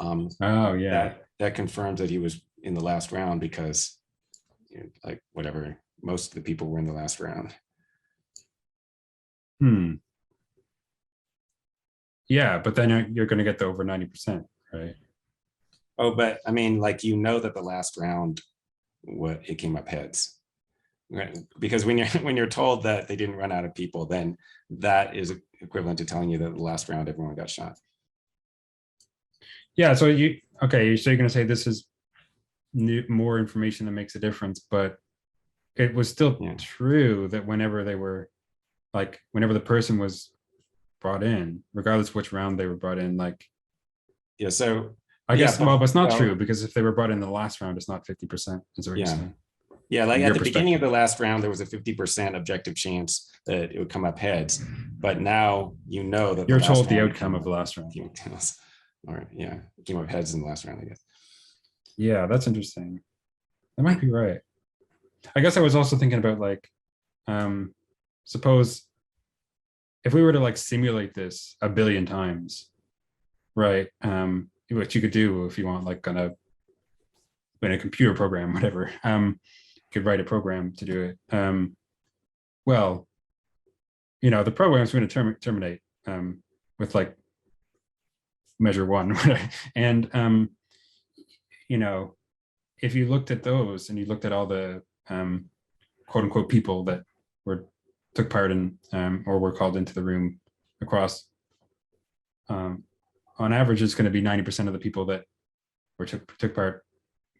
that confirms that he was in the last round because, you know, like whatever, most of the people were in the last round. Yeah, but then you're going to get the over 90%, right? Oh, but I mean, like, you know that the last round, it came up heads, right? Because when you're told that they didn't run out of people, then that is equivalent to telling you that the last round everyone got shot. Yeah. So you're going to say this is more information that makes a difference, but it was still true that whenever the person was brought in, regardless of which round they were brought in, like, yeah. So I guess, but it's not true, because if they were brought in the last round, it's not 50%. Is what you're saying. Yeah, like at the beginning of the last round, there was a 50% objective chance that it would come up heads, but now you know that you're told the outcome of the last round. Or it came up heads in the last round, I guess. Yeah, that's interesting. That might be right. I guess I was also thinking about, like, suppose if we were to like simulate this a billion times, right? What you could do if you want, like, in a computer program, whatever, you could write a program to do it. Well, you know, the program is going to terminate with like measure 1, and you know, if you looked at those and you looked at all the quote unquote people that took part in or were called into the room across, on average, it's going to be 90% of the people that took part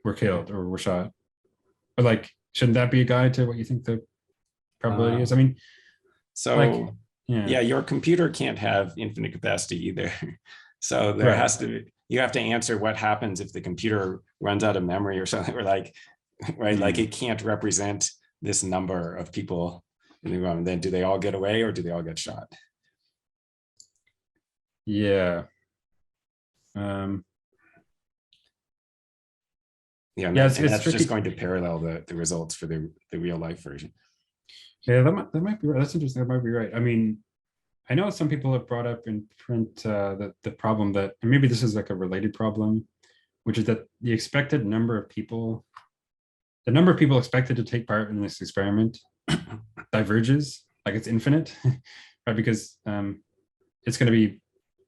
were killed or were shot. But like, shouldn't that be a guide to what you think the probability is? I mean, so like, your computer can't have infinite capacity either. So there has to be, you have to answer what happens if the computer runs out of memory or something, or like right? Like it can't represent this number of people in the room. Then do they all get away or do they all get shot? Yeah. Yeah, and, Yeah, and that's tricky. just going to parallel the results for the real life version. Yeah, that might be right. That's interesting. That might be right. I mean, I know some people have brought up in print the problem that, and maybe this is like a related problem, which is that the expected number of people, the number of people expected to take part in this experiment diverges, like it's infinite, right? Because it's going to be,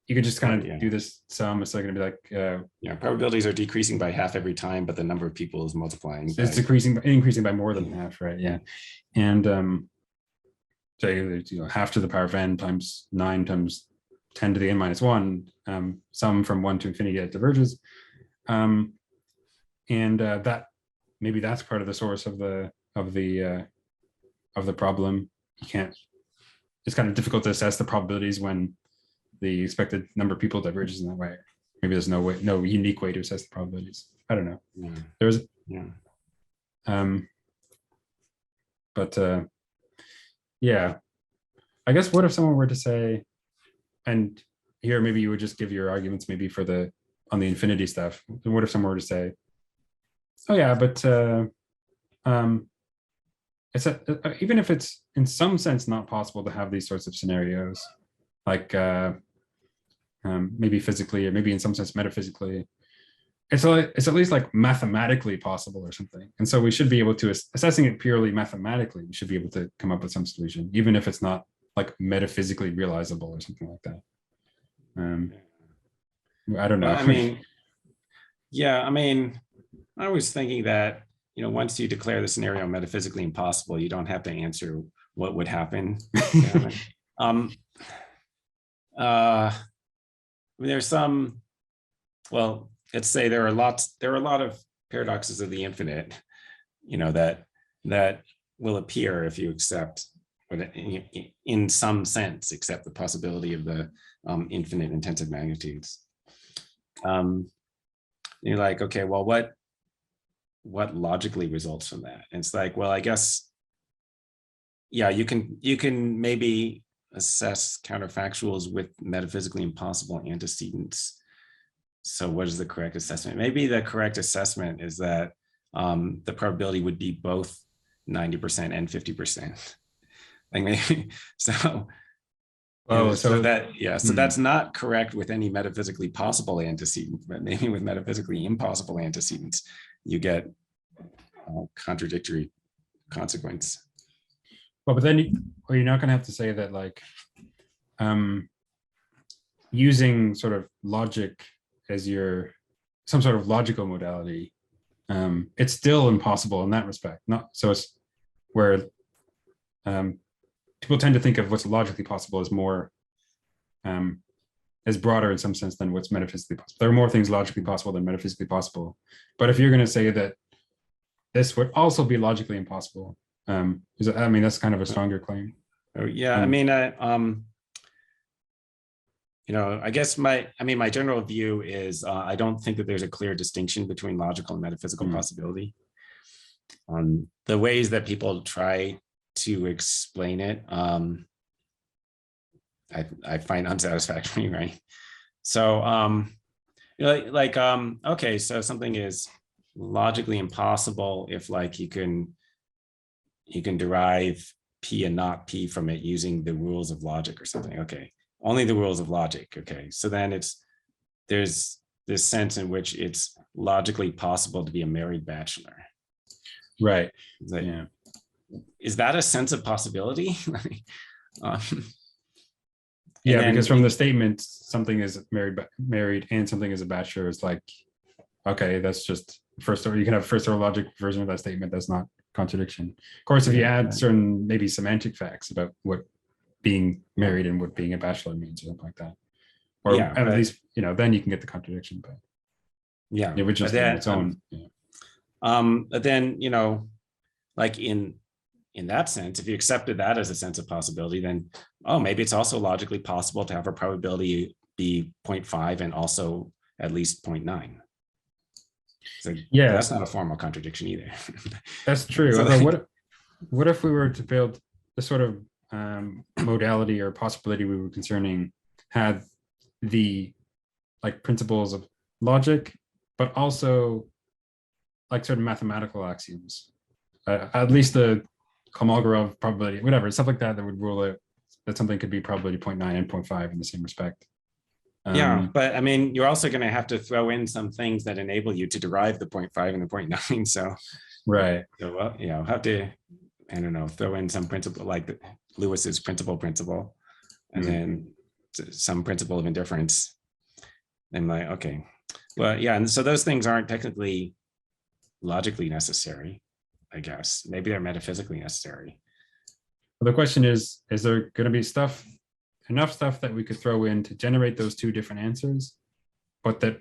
you can just kind of do this sum. It's like going to be like, yeah, probabilities are decreasing by half every time, but the number of people is multiplying. It's increasing by more than half, right? Yeah, and so you know, half to the power of n times 9 times 10 to the n minus 1, sum from 1 to infinity that diverges, and that maybe that's part of the source of the problem. You can't. It's kind of difficult to assess the probabilities when the expected number of people diverges in that way. Maybe there's no unique way to assess the probabilities. I don't know. Yeah. There's but yeah, I guess what if someone were to say, and here maybe you would just give your arguments maybe for on the infinity stuff. And what if someone were to say, oh yeah, but it's even if it's in some sense not possible to have these sorts of scenarios, like maybe physically or maybe in some sense metaphysically, it's at least like mathematically possible or something. And so we should be able to, assessing it purely mathematically, we should be able to come up with some solution, even if it's not like metaphysically realizable or something like that. I don't know. Well, I mean, yeah, I mean, I was thinking that, you know, once you declare the scenario metaphysically impossible, you don't have to answer what would happen. I mean, there's some, well, let's say there are a lot of paradoxes of the infinite, you know, that will appear if you accept, in some sense, accept the possibility of the infinite intensive magnitudes. You're like, okay, well, what logically results from that? And it's like, well, I guess, yeah, you can maybe assess counterfactuals with metaphysically impossible antecedents. So what is the correct assessment? Maybe the correct assessment is that the probability would be both 90% and 50%. Like maybe, so, oh, so that's not correct with any metaphysically possible antecedent, but maybe with metaphysically impossible antecedents, you get contradictory consequence. Well, but then you're not going to have to say that, like, using sort of logic as some sort of logical modality, it's still impossible in that respect. Not so it's where people tend to think of what's logically possible as more as broader in some sense than what's metaphysically possible. There are more things logically possible than metaphysically possible. But if you're going to say that this would also be logically impossible, I mean, that's kind of a stronger claim. Oh, yeah, I mean, you know, I guess my general view is I don't think that there's a clear distinction between logical and metaphysical possibility. The ways that people try to explain it, I find unsatisfactory, right? So, okay, so something is logically impossible if, like, you can derive P and not P from it using the rules of logic or something. Okay, only the rules of logic. Okay, so then there's this sense in which it's logically possible to be a married bachelor. Right. Yeah. Is that a sense of possibility? Yeah, because from the statement, something is married and something is a bachelor, is like, okay, that's just first order. You can have first order logic version of that statement. That's not contradiction. Of course, if you add certain maybe semantic facts about what being married and what being a bachelor means or something like that, or at least, you know, then you can get the contradiction. But yeah, the original statement its own. But then, you know, like in that sense, if you accepted that as a sense of possibility, then, oh, maybe it's also logically possible to have a probability be 0.5 and also at least 0.9. So Yeah, that's not a formal contradiction either. that's true. So Although like, what if we were to build the sort of modality or possibility we were concerning had the like principles of logic, but also like certain mathematical axioms, at least the Kolmogorov probability, whatever, stuff like that would rule out that something could be probability 0.9 and 0.5 in the same respect. yeah, but I mean, you're also going to have to throw in some things that enable you to derive the 0.5 and the 0.9. So, right. well, have to, I don't know, throw in some principle like Lewis's principal, and then some principle of indifference. And like, okay, well, yeah, and so those things aren't technically logically necessary, I guess. Maybe they're metaphysically necessary. Well, the question is there going to be enough stuff that we could throw in to generate those two different answers, but that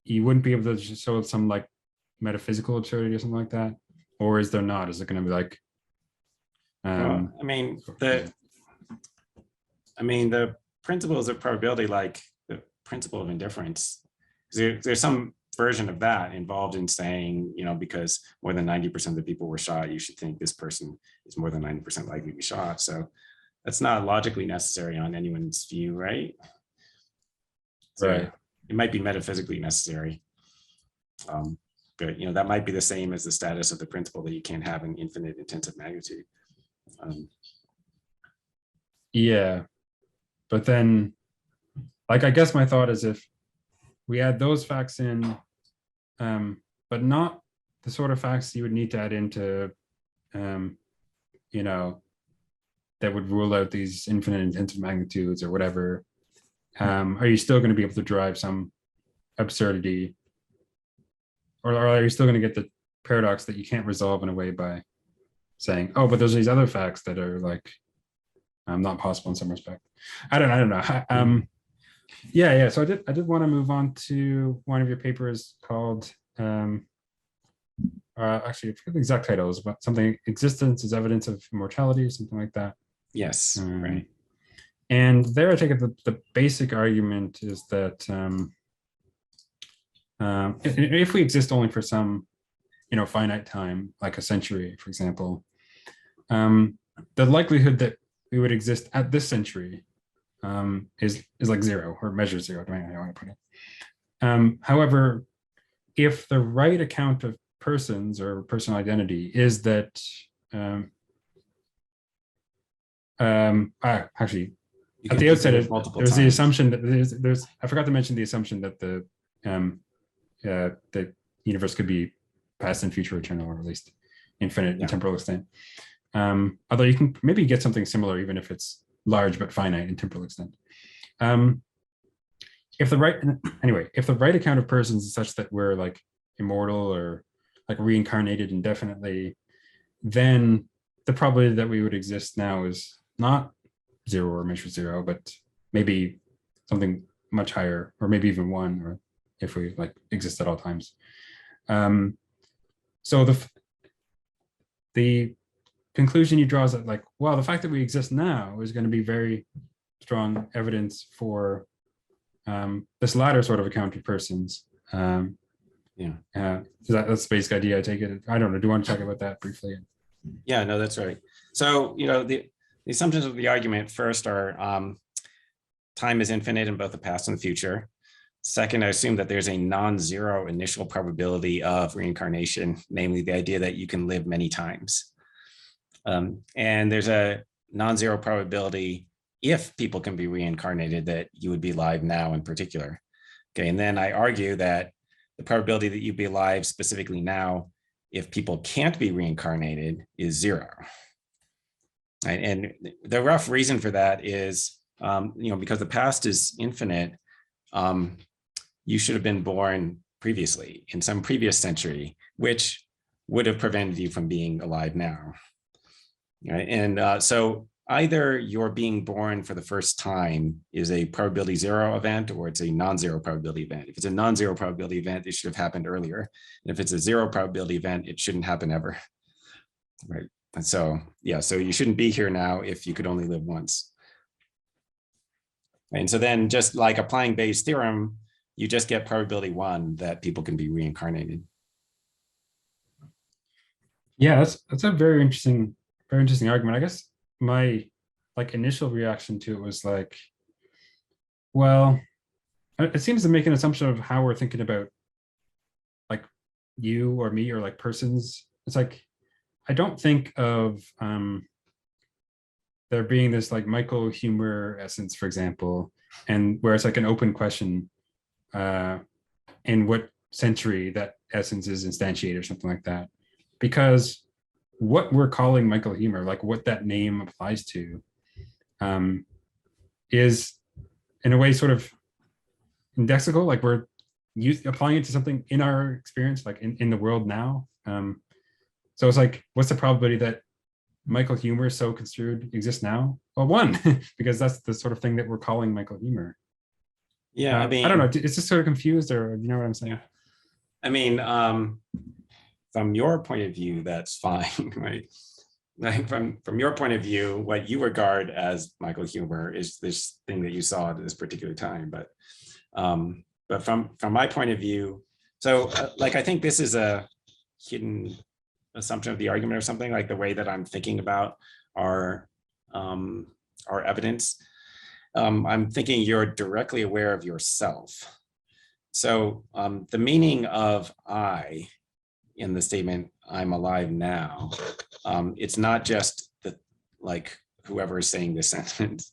you wouldn't be able to show some like metaphysical absurdity or something like that? Or is there not? Is it going to be like, well, I mean, the principles of probability, like the principle of indifference, there's some version of that involved in saying, because more than 90% of the people were shot, you should think this person is more than 90% likely to be shot. So that's not logically necessary on anyone's view, right? So right. It might be metaphysically necessary. But that might be the same as the status of the principle that you can't have an infinite intensive magnitude. Yeah. But then, like, I guess my thought is if we add those facts in, but not the sort of facts you would need to add into, that would rule out these infinite intensive magnitudes or whatever, are you still going to be able to derive some absurdity? Or are you still going to get the paradox that you can't resolve in a way by saying, oh, but there's these other facts that are like not possible in some respect? I don't know. Yeah. So I did want to move on to one of your papers called actually I forget the exact title, is about something existence is evidence of immortality or something like that. Yes, right. And there I take it the basic argument is that if we exist only for some finite time, like a century, for example, the likelihood that we would exist at this century is like zero, or measure zero, depending on how you want to put it. However, if the right account of persons or personal identity is that actually at the outset there's the assumption that there's I forgot to mention the assumption that the universe could be past and future eternal, or at least infinite in temporal extent. Although you can maybe get something similar even if it's large but finite in temporal extent. If the right account of persons is such that we're like immortal or like reincarnated indefinitely, then the probability that we would exist now is not zero or measure zero, but maybe something much higher, or maybe even one, or if we like exist at all times. So the conclusion you draw is that like, well, the fact that we exist now is going to be very strong evidence for this latter sort of account of persons. That's the basic idea, I take it. I don't know. Do you want to talk about that briefly? Yeah, no, that's right. So, the assumptions of the argument first are time is infinite in both the past and the future. Second, I assume that there's a non-zero initial probability of reincarnation, namely the idea that you can live many times. And there's a non-zero probability if people can be reincarnated that you would be alive now in particular. Okay, and then I argue that the probability that you'd be alive specifically now if people can't be reincarnated is zero. Right? And the rough reason for that is, because the past is infinite, you should have been born previously in some previous century, which would have prevented you from being alive now. Right? And so either you're being born for the first time is a probability zero event, or it's a non-zero probability event. If it's a non-zero probability event, it should have happened earlier. And if it's a zero probability event, it shouldn't happen ever. Right. And so, so you shouldn't be here now if you could only live once. And so then just like applying Bayes' theorem, you just get probability 1 that people can be reincarnated. Yeah, that's a very interesting argument. I guess my like initial reaction to it was like, well, it seems to make an assumption of how we're thinking about like you or me or like persons. It's like I don't think of there being this like Michael Huemer essence, for example, and where it's like an open question in what century that essence is instantiated or something like that. Because what we're calling Michael Huemer, like what that name applies to, is in a way sort of indexical, like we're applying it to something in our experience, like in the world now. So it's like, what's the probability that Michael Huemer so construed exists now? Well, 1, because that's the sort of thing that we're calling Michael Huemer. Yeah, I mean, I don't know. It's just sort of confused, or you know what I'm saying? I mean, from your point of view, that's fine, right? Like from your point of view, what you regard as Michael Huemer is this thing that you saw at this particular time. But from my point of view, so like I think this is a hidden assumption of the argument or something, like the way that I'm thinking about our evidence. I'm thinking you're directly aware of yourself. So the meaning of I in the statement, I'm alive now, it's not just the, like whoever is saying this sentence,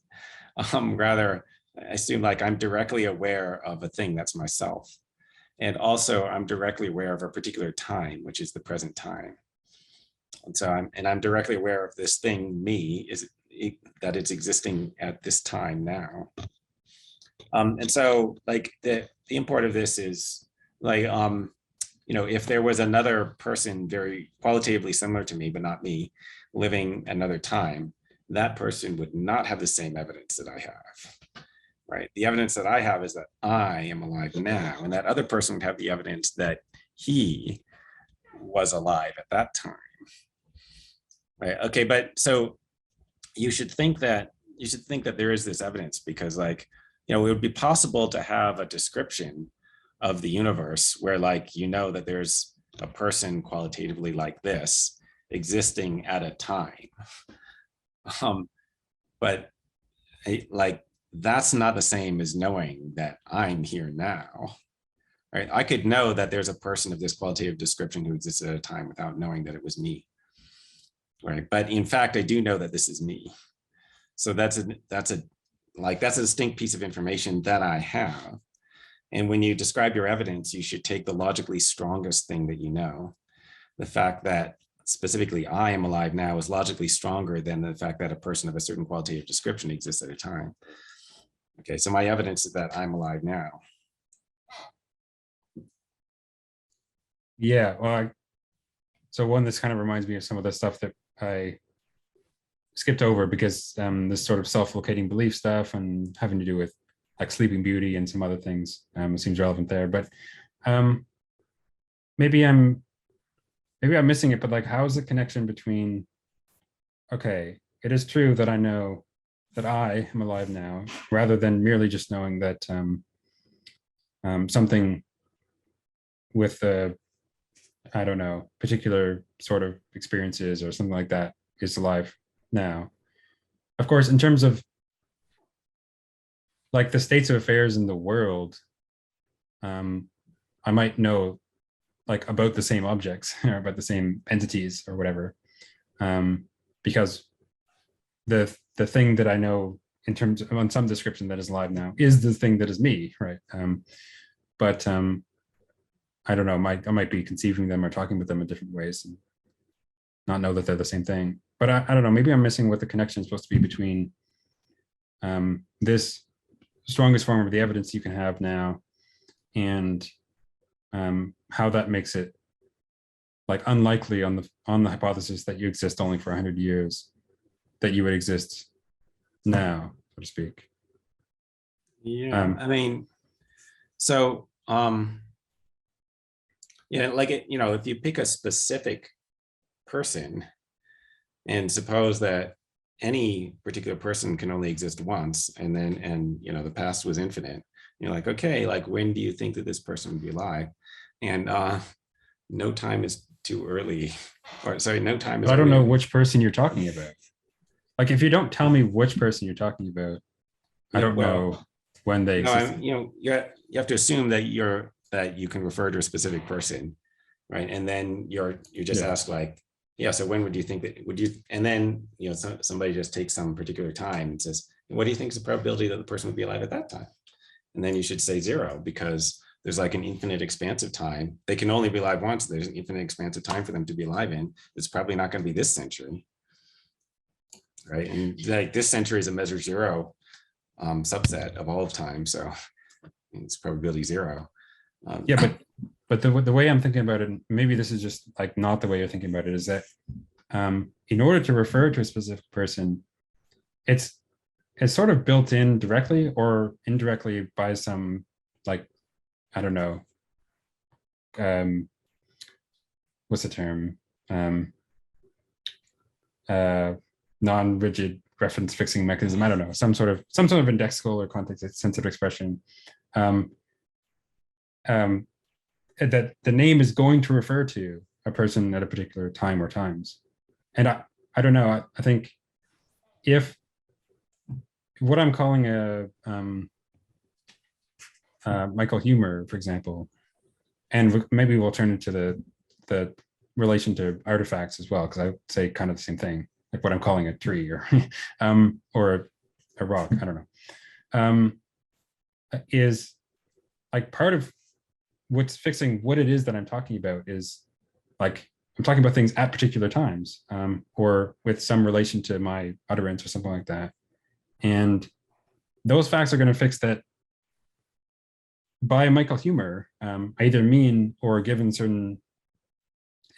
rather I assume like I'm directly aware of a thing that's myself. And also I'm directly aware of a particular time, which is the present time. And so I'm directly aware of this thing, me, that it's existing at this time now. And so like the import of this is like, you know, if there was another person very qualitatively similar to me, but not me, living another time, that person would not have the same evidence that I have, right? The evidence that I have is that I am alive now, and that other person would have the evidence that he was alive at that time, right? Okay, but so you should think that there is this evidence, because like, you know, it would be possible to have a description of the universe where like, you know, that there's a person qualitatively like this existing at a time. But like, that's not the same as knowing that I'm here now, right? I could know that there's a person of this qualitative description who exists at a time without knowing that it was me, right? But in fact, I do know that this is me. So that's a distinct piece of information that I have. And when you describe your evidence, you should take the logically strongest thing that you know. The fact that specifically I am alive now is logically stronger than the fact that a person of a certain qualitative description exists at a time. Okay, so my evidence is that I'm alive now. Yeah, well, so one, this kind of reminds me of some of the stuff that I skipped over because this sort of self-locating belief stuff and having to do with like Sleeping Beauty and some other things seems relevant there. But maybe I'm missing it. But like, how is the connection between? Okay, it is true that I know that I am alive now, rather than merely just knowing that something with I don't know, particular sort of experiences or something like that is alive now. Of course, in terms of like the states of affairs in the world, I might know like about the same objects or about the same entities or whatever, because the thing that I know in terms of on some description that is alive now is the thing that is me, right? But I don't know, I might be conceiving them or talking with them in different ways and not know that they're the same thing. But I don't know, maybe I'm missing what the connection is supposed to be between this strongest form of the evidence you can have now and how that makes it like unlikely on the hypothesis that you exist only for 100 years, that you would exist now, so to speak. Yeah, I mean, so yeah, like it, you know, if you pick a specific person and suppose that any particular person can only exist once, and you know, the past was infinite, You're like, okay, like when do you think that this person would be alive? And no time is too early. Or sorry, no time is But I don't know early. which person you're talking about. Like, if you don't tell me which person you're talking about, I Yeah, don't know well, when they no, existed. you have to assume that you can refer to a specific person, right? And then you're just Yeah. asked like, yeah, so when would you think that would you? And then somebody just takes some particular time and says, what do you think is the probability that the person would be alive at that time? And then you should say 0, because there's like an infinite expanse of time. They can only be alive once. There's an infinite expanse of time for them to be alive in. It's probably not going to be this century, right? And like this century is a measure 0 subset of all of time, so it's probability 0. Yeah, but the way I'm thinking about it, maybe this is just like not the way you're thinking about it, is that in order to refer to a specific person, it's sort of built in directly or indirectly by some, like, I don't know, what's the term? Non-rigid reference fixing mechanism. I don't know, some sort of indexical or context sensitive expression. That the name is going to refer to a person at a particular time or times. And I don't know, I think if what I'm calling a Michael Huemer, for example, and maybe we'll turn into the relation to artifacts as well, because I would say kind of the same thing, like what I'm calling a tree or a rock, I don't know, is like part of what's fixing what it is that I'm talking about is like I'm talking about things at particular times, or with some relation to my utterance or something like that. And those facts are going to fix that by Michael Huemer, I either mean or given certain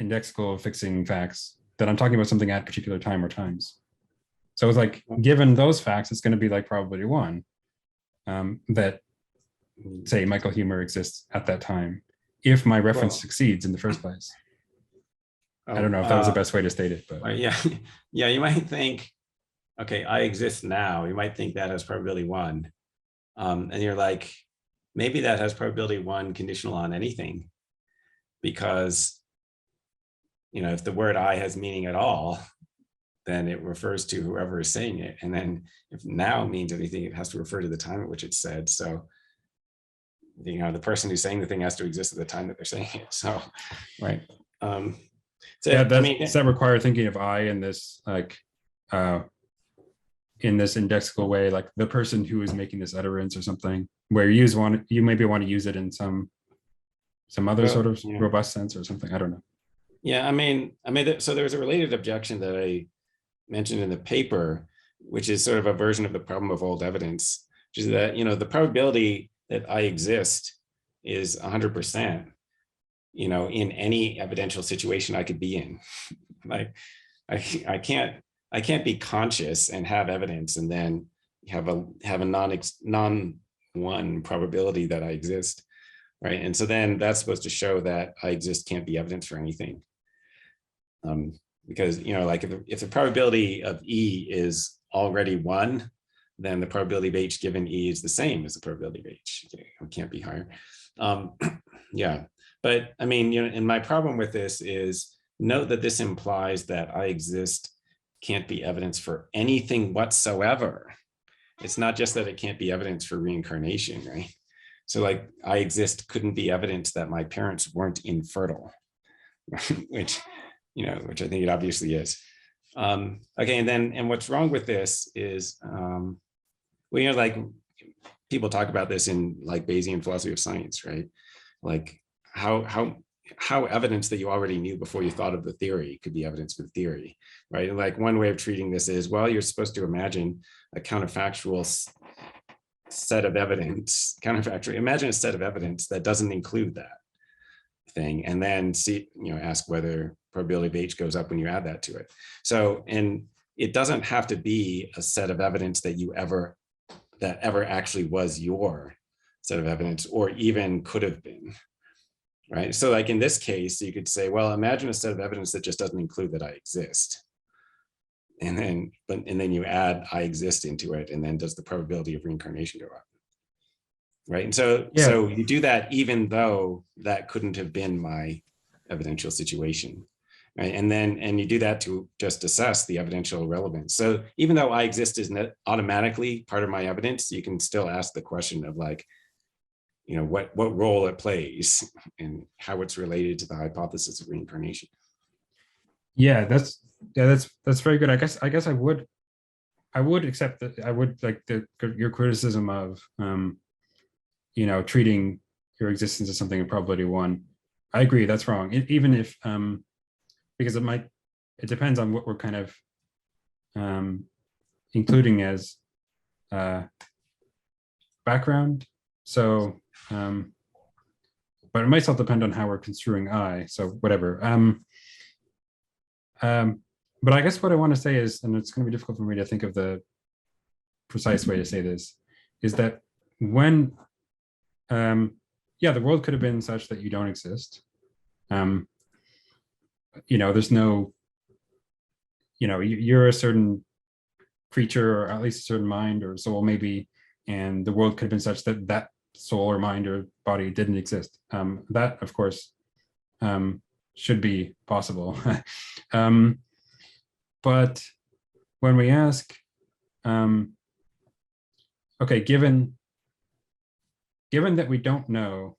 indexical fixing facts that I'm talking about something at particular time or times. So it's like, given those facts, it's going to be like probability 1, that say Michael Huemer exists at that time, if my reference succeeds in the first place. I don't know if that was the best way to state it, but yeah, yeah, you might think, okay, I exist now. You might think that has probability 1, and you're like, maybe that has probability 1 conditional on anything, because if the word I has meaning at all, then it refers to whoever is saying it, and then if now means anything, it has to refer to the time at which it's said. So the person who's saying the thing has to exist at the time that they're saying it. So right. So yeah, does that require thinking of I in this, like, in this indexical way, like the person who is making this utterance or something, where you maybe want to use it in some other sort of robust sense or something? I don't know. Yeah, so there's a related objection that I mentioned in the paper, which is sort of a version of the problem of old evidence, which is that the probability that I exist is 100%. In any evidential situation I could be in. Like, I can't be conscious and have evidence and then have a non-1 probability that I exist, right? And so then that's supposed to show that I exist can't be evidence for anything, because like if the probability of E is already 1, then the probability of H given E is the same as the probability of H. It can't be higher. Yeah. But and my problem with this is, note that this implies that I exist can't be evidence for anything whatsoever. It's not just that it can't be evidence for reincarnation, right? So like I exist couldn't be evidence that my parents weren't infertile, which I think it obviously is. Okay, and what's wrong with this is, like people talk about this in like Bayesian philosophy of science, right? Like how evidence that you already knew before you thought of the theory could be evidence for the theory, right? And like one way of treating this is, well, you're supposed to imagine a counterfactual set of evidence, imagine a set of evidence that doesn't include that thing, and then see, ask whether probability of H goes up when you add that to it. So, and it doesn't have to be a set of evidence that ever actually was your set of evidence, or even could have been, right? So like in this case, you could say, well, imagine a set of evidence that just doesn't include that I exist. And then you add I exist into it, and then does the probability of reincarnation go up? right? And so Yeah. so you do that even though that couldn't have been my evidential situation, right? And you do that to just assess the evidential relevance. So even though I exist is not automatically part of my evidence, you can still ask the question of like, what role it plays and how it's related to the hypothesis of reincarnation. Yeah, that's very good. I guess I would accept that. I would like your criticism of treating your existence as something in probability one. I agree, that's wrong. Even if because it depends on what we're kind of including as background. So but it might still depend on how we're construing I. So whatever. But I guess what I want to say is, and it's going to be difficult for me to think of the precise way to say this, is that when, the world could have been such that you don't exist. There's no, you're a certain creature, or at least a certain mind or soul maybe, and the world could have been such that that soul or mind or body didn't exist. That, of course, should be possible. But when we ask, okay, given that we don't know,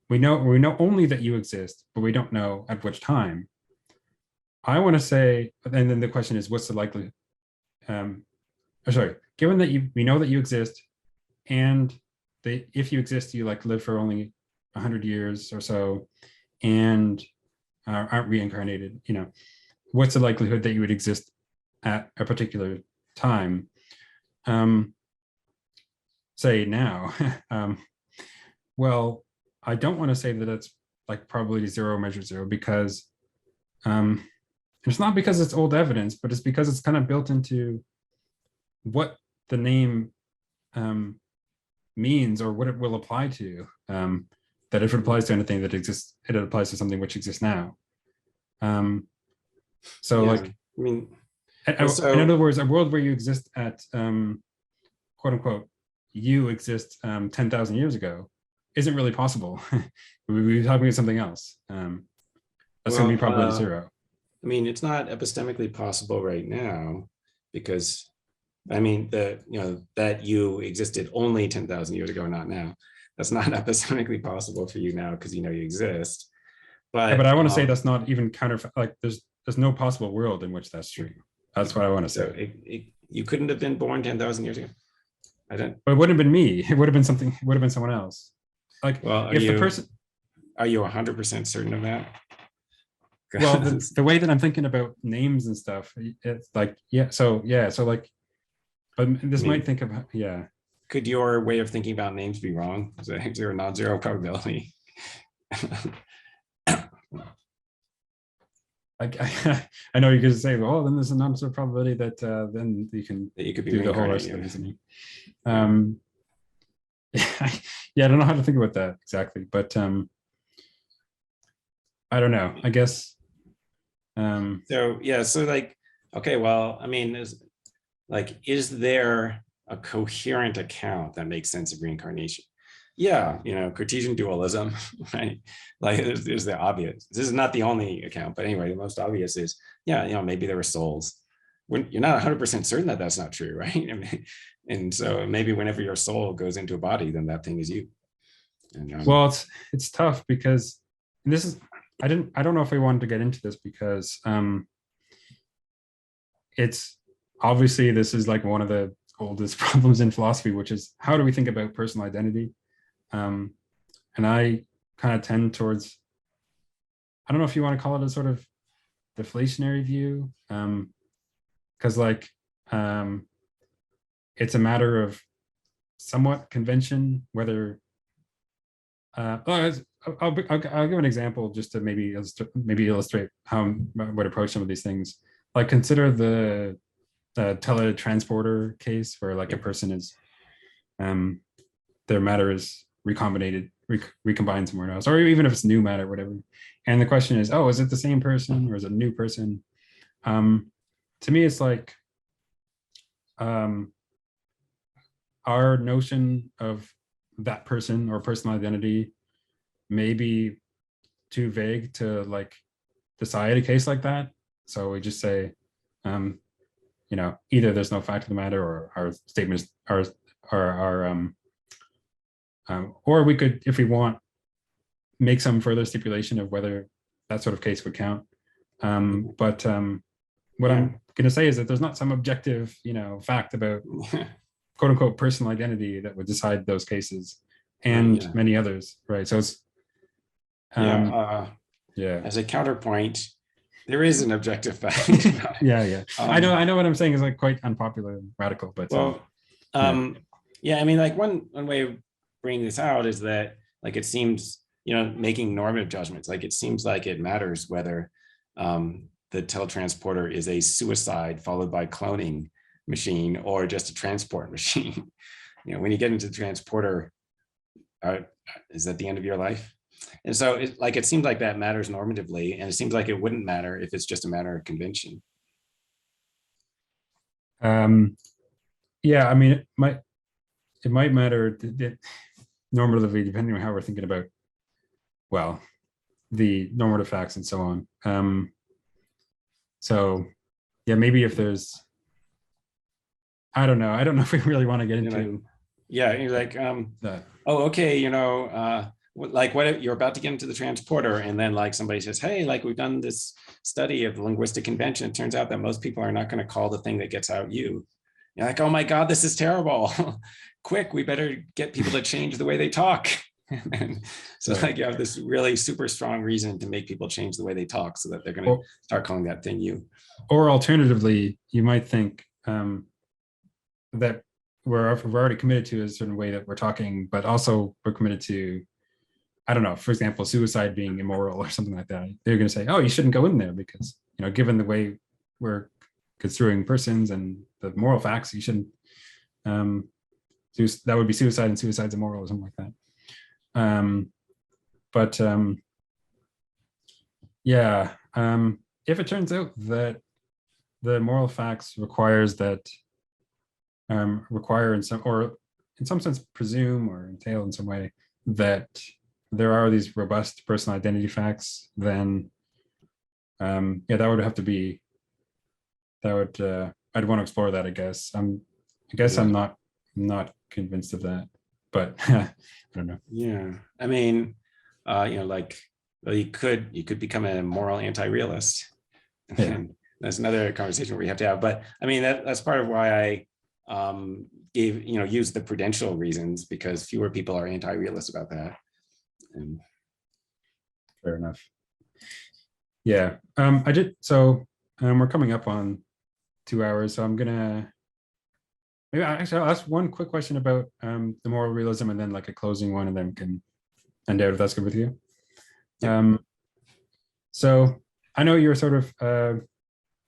we know only that you exist, but we don't know at which time. I want to say, and then the question is, what's the likelihood? Given that we know that you exist, and if you exist, you like live for only 100 years or so, and aren't reincarnated, what's the likelihood that you would exist at a particular time? Say now. Well, I don't want to say that it's like probability zero measure zero, because it's not because it's old evidence, but it's because it's kind of built into what the name means, or what it will apply to. That if it applies to anything that exists, it applies to something which exists now. In other words, a world where you exist at quote unquote, you exist 10,000 years ago isn't really possible. We'd be talking about something else. That's going to be probability zero. It's not epistemically possible right now, because that you existed only 10,000 years ago, not now. That's not epistemically possible for you now, because you exist. But I want to say that's not even there's no possible world in which that's true. That's what I want to say. You couldn't have been born 10,000 years ago. I don't. But it wouldn't have been me. It would have been something. It would have been someone else. Like, well, if the person. Are you 100% certain of that? Well, the way that I'm thinking about names and stuff, it's like, so like, but this might think of, Could your way of thinking about names be wrong? Is there a non-zero probability? I know you're going to say, well, then there's a non-zero probability that then you can do the whole rest of the reasoning. I don't know how to think about that exactly, but I don't know. I guess. So like, okay, well, is there a coherent account that makes sense of reincarnation? Cartesian dualism, right? Like, there's the obvious. This is not the only account, but anyway, the most obvious is, maybe there were souls. When you're not 100% certain that that's not true, right? And so maybe whenever your soul goes into a body, then that thing is you. And, well, it's tough, because, and this is, I don't know if we wanted to get into this, because it's obviously, this is like one of the oldest problems in philosophy, which is, how do we think about personal identity? And I kind of tend towards, I don't know if you want to call it a sort of deflationary view, because it's a matter of somewhat convention, whether I'll give an example just to maybe illustrate how I would approach some of these things. Like, consider the teletransporter case, where like a person is, their matter is recombined somewhere else, or even if it's new matter, whatever. And the question is, is it the same person, or is it a new person? To me, it's like, our notion of that person or personal identity may be too vague to like decide a case like that. So we just say, either there's no fact of the matter, or our statements are or we could, if we want, make some further stipulation of whether that sort of case would count. But what I'm going to say is that there's not some objective, fact about quote unquote personal identity that would decide those cases, and many others, right? So it's as a counterpoint, there is an objective fact. I know what I'm saying is like quite unpopular and radical, but I mean, like one way of bringing this out is that like it seems, making normative judgments, like it seems like it matters whether the teletransporter is a suicide followed by cloning machine or just a transport machine. When you get into the transporter, is that the end of your life? And so it seems like that matters normatively, and it seems like it wouldn't matter if it's just a matter of convention. I mean, it might matter normatively, depending on how we're thinking about, well, the normative facts and so on. So maybe if there's, I don't know if we really want to get into you're like like what if you're about to get into the transporter and then like somebody says, hey, like we've done this study of the linguistic convention, it turns out that most people are not going to call the thing that gets out you. You're like, oh my god, this is terrible. Quick, we better get people to change the way they talk. And so like you have this really super strong reason to make people change the way they talk so that they're going to start calling that thing you. Or alternatively, you might think that we're already committed to a certain way that we're talking, but also we're committed to, I don't know, for example, suicide being immoral or something like that. They're going to say, oh, you shouldn't go in there because, given the way we're construing persons and the moral facts, you shouldn't, that would be suicide, and suicide's immoral or something like that. If it turns out that the moral facts require in some sense presume or entail in some way that there are these robust personal identity facts, then that would have to be, I'd want to explore that, I guess. I'm not convinced of that, but I don't know. Yeah, I mean, you could become a moral anti-realist. And that's another conversation we have to have. But I mean, that's part of why I use the prudential reasons, because fewer people are anti-realist about that. And fair enough. Yeah, I did. So we're coming up on 2 hours, so I'm gonna maybe I'll ask one quick question about the moral realism, and then like a closing one, and then we can end out if that's good with you. Yeah. So I know you're sort of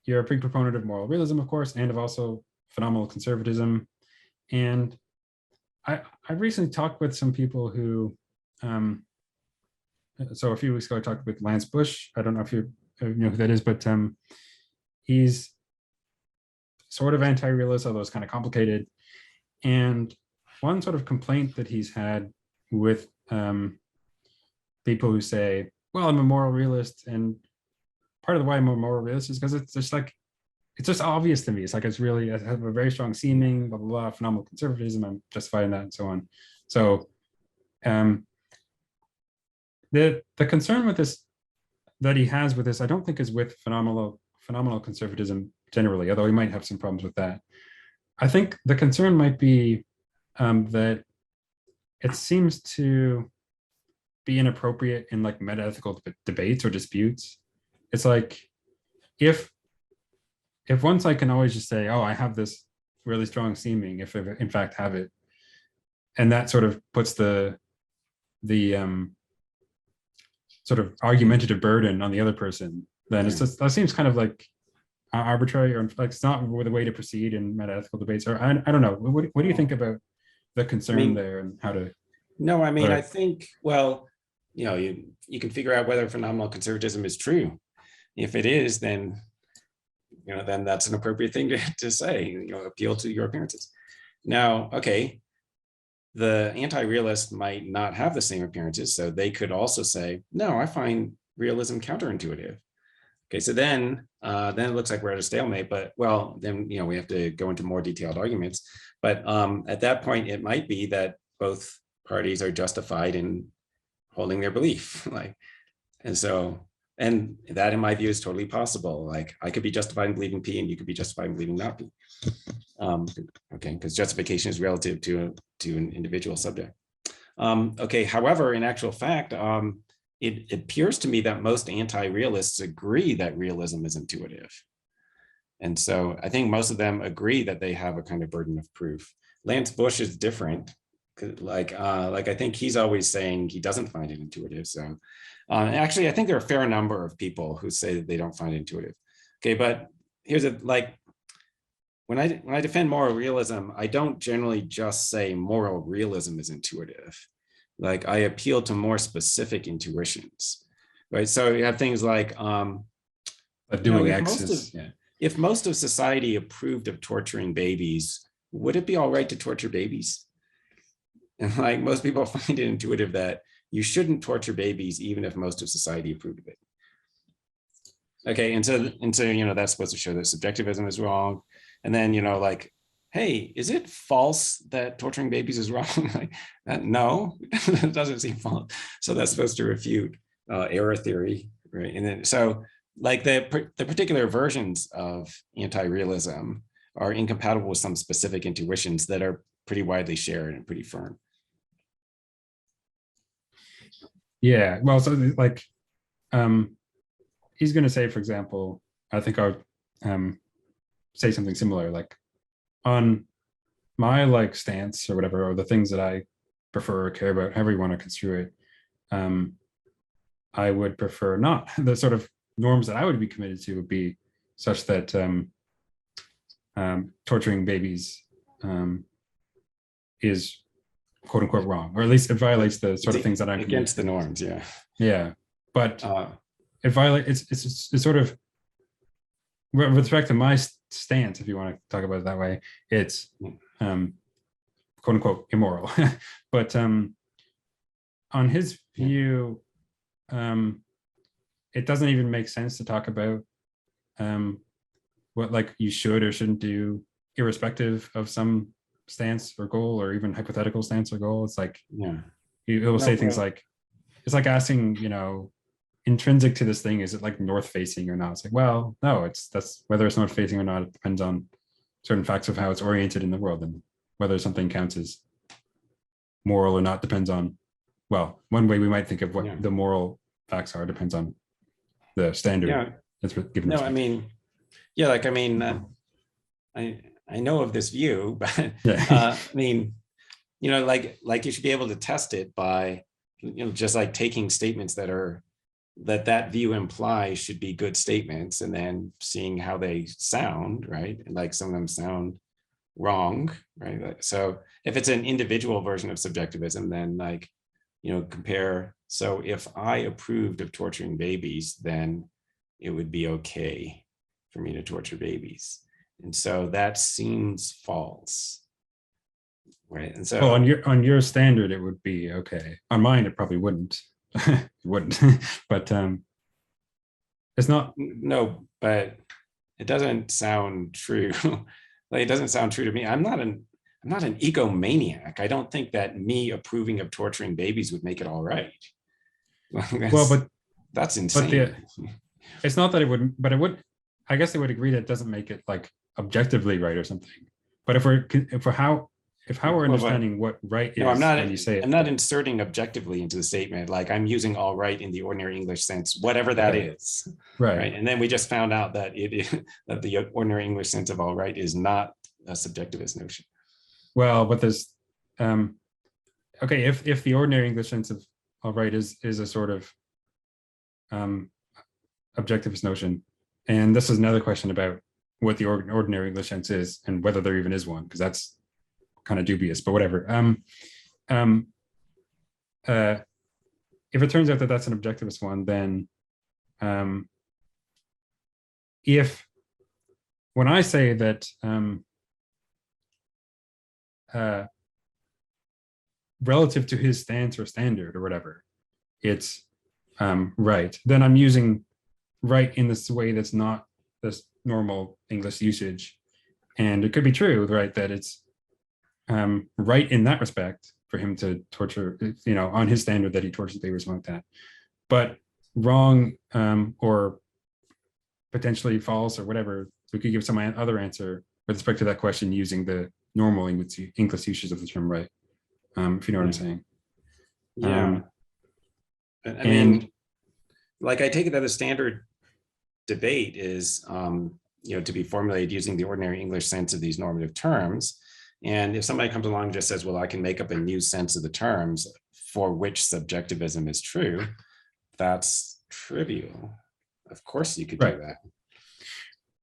you're a big proponent of moral realism, of course, and of also phenomenal conservatism. And I recently talked with some people who, so a few weeks ago I talked with Lance Bush. I don't know if you know who that is, but he's sort of anti-realist, although it's kind of complicated. And one sort of complaint that he's had with people who say, well, I'm a moral realist, and part of the why I'm a moral realist is because it's just obvious to me. It's like, I have a very strong seeming, blah, blah, blah, phenomenal conservatism, I'm justifying that and so on. So the concern with this, that he has with this, I don't think is with phenomenal conservatism generally, although he might have some problems with that. I think the concern might be that it seems to be inappropriate in like meta-ethical debates or disputes. It's like, if one side can always just say, oh, I have this really strong seeming, if I in fact have it, and that sort of puts the sort of argumentative burden on the other person, then it's just, that seems kind of like arbitrary, or like it's not the way to proceed in meta-ethical debates. Or I don't know. What do you think about the concern there and how to? No, I mean, I think, well, you can figure out whether phenomenal conservatism is true. If it is, then then that's an appropriate thing to say. Appeal to your appearances. Now, okay, the anti-realist might not have the same appearances, so they could also say, no, I find realism counterintuitive. Okay, so then it looks like we're at a stalemate, but well, then we have to go into more detailed arguments. But at that point, it might be that both parties are justified in holding their belief, and that in my view is totally possible. Like I could be justified in believing P, and you could be justified in believing not P. Okay, because justification is relative to an individual subject. Okay, however, in actual fact, it appears to me that most anti-realists agree that realism is intuitive. And so I think most of them agree that they have a kind of burden of proof. Lance Bush is different. Like I think he's always saying he doesn't find it intuitive. So actually, I think there are a fair number of people who say that they don't find it intuitive. Okay, but here's when I defend moral realism, I don't generally just say moral realism is intuitive. Like I appeal to more specific intuitions, right? So you have things like if most of society approved of torturing babies, would it be all right to torture babies? And like most people find it intuitive that you shouldn't torture babies even if most of society approved of it. Okay, and so that's supposed to show that subjectivism is wrong. And then like, hey, is it false that torturing babies is wrong? Like, no, it doesn't seem false. So that's supposed to refute error theory, right? And then so like the particular versions of anti-realism are incompatible with some specific intuitions that are pretty widely shared and pretty firm. Yeah, well, so like, he's going to say, for example, I think I would say something similar, like on my like stance or whatever, or the things that I prefer or care about, however you want to construe it, I would prefer not. The sort of norms that I would be committed to would be such that torturing babies is quote unquote wrong, or at least it violates the sort of things that I'm against the norms. Yeah. Yeah, but it violates. It's sort of with respect to my stance, if you want to talk about it that way, it's quote unquote immoral. But on his view, it doesn't even make sense to talk about what like you should or shouldn't do, irrespective of some stance or goal, or even hypothetical stance or goal. It's like it will say things like, it's like asking, intrinsic to this thing, is it like north facing or not? It's like, well, no, that's whether it's north facing or not, it depends on certain facts of how it's oriented in the world, and whether something counts as moral or not depends on, well, one way we might think of what the moral facts are depends on the standard that's given. No, respect. I mean, like, I mean, I know of this view, but I mean, like you should be able to test it by, just like taking statements that view implies should be good statements, and then seeing how they sound, right? And like some of them sound wrong, right? So if it's an individual version of subjectivism, then like, compare. So if I approved of torturing babies, then it would be okay for me to torture babies. And so that seems false, right? And so, well, on your standard, it would be okay. On mine, it probably wouldn't. It wouldn't. But it's not. No, but it doesn't sound true. Like, it doesn't sound true to me. I'm not an egomaniac. I don't think that me approving of torturing babies would make it all right. But that's insane. But it's not that it wouldn't, but it would. I guess they would agree that it doesn't make it like objectively right or something. But if how we're understanding what right is, when you say it, I'm not inserting objectively into the statement. Like, I'm using all right in the ordinary English sense, whatever that is. Right. And then we just found out that that the ordinary English sense of all right is not a subjectivist notion. Well, but there's okay, if the ordinary English sense of all right is a sort of objectivist notion, and this is another question about what the ordinary English sense is and whether there even is one, because that's kind of dubious, but whatever. If it turns out that that's an objectivist one, then if when I say that relative to his stance or standard or whatever, it's right, then I'm using right in this way that's not this normal English usage. And it could be true, right, that it's right in that respect for him to torture, on his standard that he tortures babies like that, but wrong or potentially false or whatever. We could give some other answer with respect to that question using the normal English usage of the term right, if you know what I'm saying. Yeah. I mean, like, I take it that the standard debate is, to be formulated using the ordinary English sense of these normative terms. And if somebody comes along and just says, well, I can make up a new sense of the terms for which subjectivism is true, that's trivial. Of course you could do that.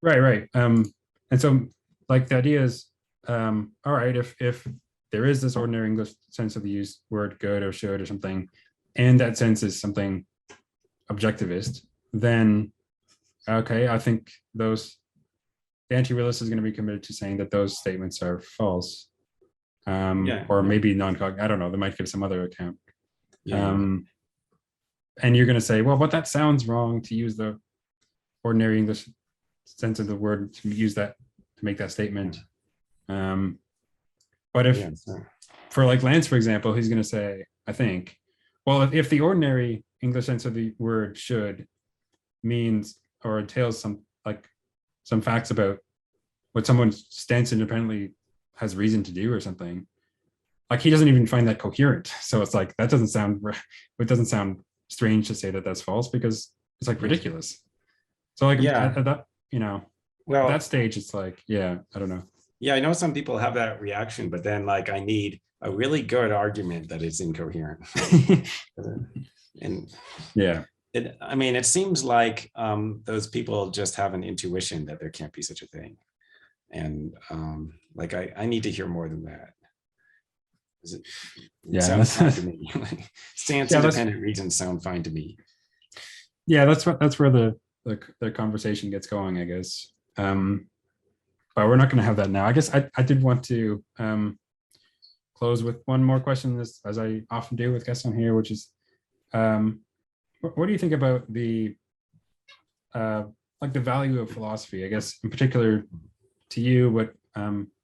Right. And so, like, the idea is, all right, if there is this ordinary English sense of the use word good or should or something, and that sense is something objectivist, then okay, I think the anti-realist is going to be committed to saying that those statements are false, or maybe non-cognitive. I don't know. They might give some other account. And you're going to say, well, but that sounds wrong to use the ordinary English sense of the word to use that to make that statement. But if for like Lance, for example, he's going to say, I think, well, if the ordinary English sense of the word should means or entails some facts about what someone stance independently has reason to do or something, like, he doesn't even find that coherent. So it's like, that doesn't sound, it doesn't sound strange to say that that's false, because it's like ridiculous. So like, at that, well, at that stage, it's like, I don't know. Yeah, I know some people have that reaction, but then, like, I need a really good argument that it's incoherent. And it seems like those people just have an intuition that there can't be such a thing. And like, I need to hear more than that. It sounds fine to me. Stance independent reasons sound fine to me. Yeah, that's where the conversation gets going, I guess. But we're not going to have that now. I guess I did want to close with one more question, as I often do with guests on here, which is, what do you think about the the value of philosophy? I guess in particular to you, but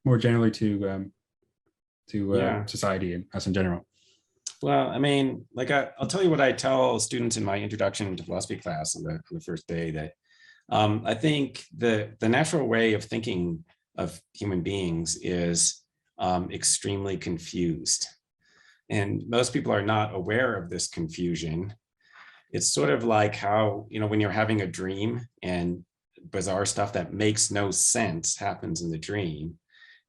more generally to society and us in general. Well, I mean, like, I'll tell you what I tell students in my introduction to philosophy class on the first day, that I think the natural way of thinking of human beings is extremely confused. And most people are not aware of this confusion. It's sort of like how, when you're having a dream and bizarre stuff that makes no sense happens in the dream,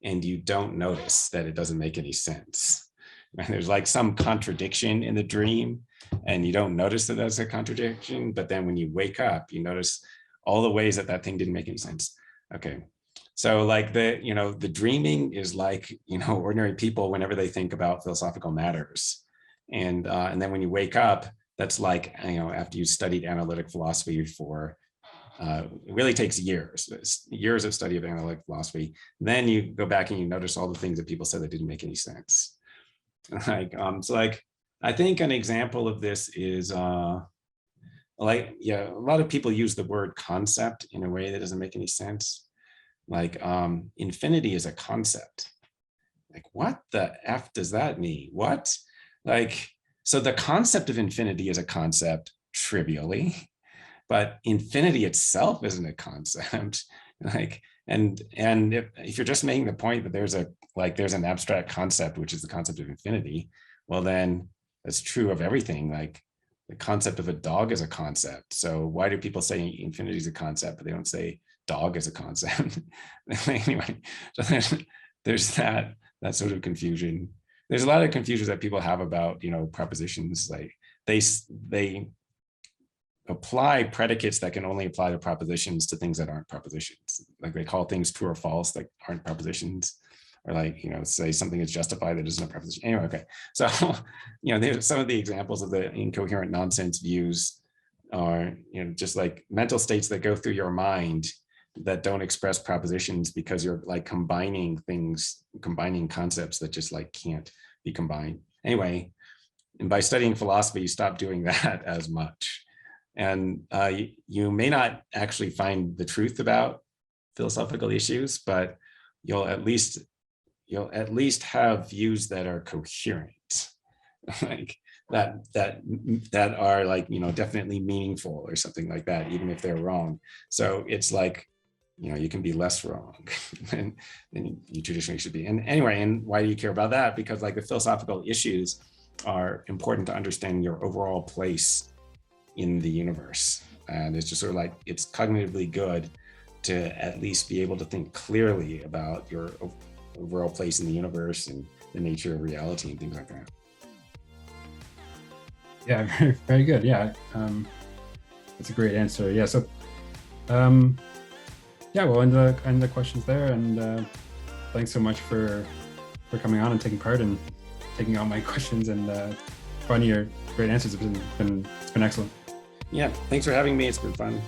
and you don't notice that it doesn't make any sense. And there's like some contradiction in the dream, and you don't notice that that's a contradiction, but then when you wake up, you notice all the ways that thing didn't make any sense. Okay. So like the dreaming is like, ordinary people whenever they think about philosophical matters. And then when you wake up, that's like, after you studied analytic philosophy for, it really takes years of study of analytic philosophy. Then you go back and you notice all the things that people said that didn't make any sense. I think an example of this is, a lot of people use the word concept in a way that doesn't make any sense. Like, infinity is a concept. Like, what the F does that mean? What? Like, so the concept of infinity is a concept, trivially, but infinity itself isn't a concept. Like, and if you're just making the point that there's an abstract concept, which is the concept of infinity, well, then that's true of everything. Like, the concept of a dog is a concept. So why do people say infinity is a concept, but they don't say dog is a concept? Anyway, so there's that sort of confusion. There's a lot of confusions that people have about, propositions. Like, they apply predicates that can only apply to propositions to things that aren't propositions. Like, they call things true or false that aren't propositions, or like, say something is justified that isn't a proposition. Anyway, okay. So, there's some of the examples of the incoherent nonsense views are, just like mental states that go through your mind that don't express propositions because you're like combining concepts that just like can't be combined. Anyway, and by studying philosophy, you stop doing that as much. And you may not actually find the truth about philosophical issues, but you'll at least have views that are coherent, like that are like, definitely meaningful or something like that, even if they're wrong. So it's like, you can be less wrong than you traditionally should be. And anyway, and why do you care about that? Because like the philosophical issues are important to understand your overall place in the universe. And it's just sort of like, it's cognitively good to at least be able to think clearly about your overall place in the universe and the nature of reality and things like that. Yeah, very, very good. Yeah, that's a great answer. Yeah, so yeah, we'll end the questions there, and thanks so much for coming on and taking part and taking all my questions and finding your great answers. It's been excellent. Yeah, thanks for having me. It's been fun.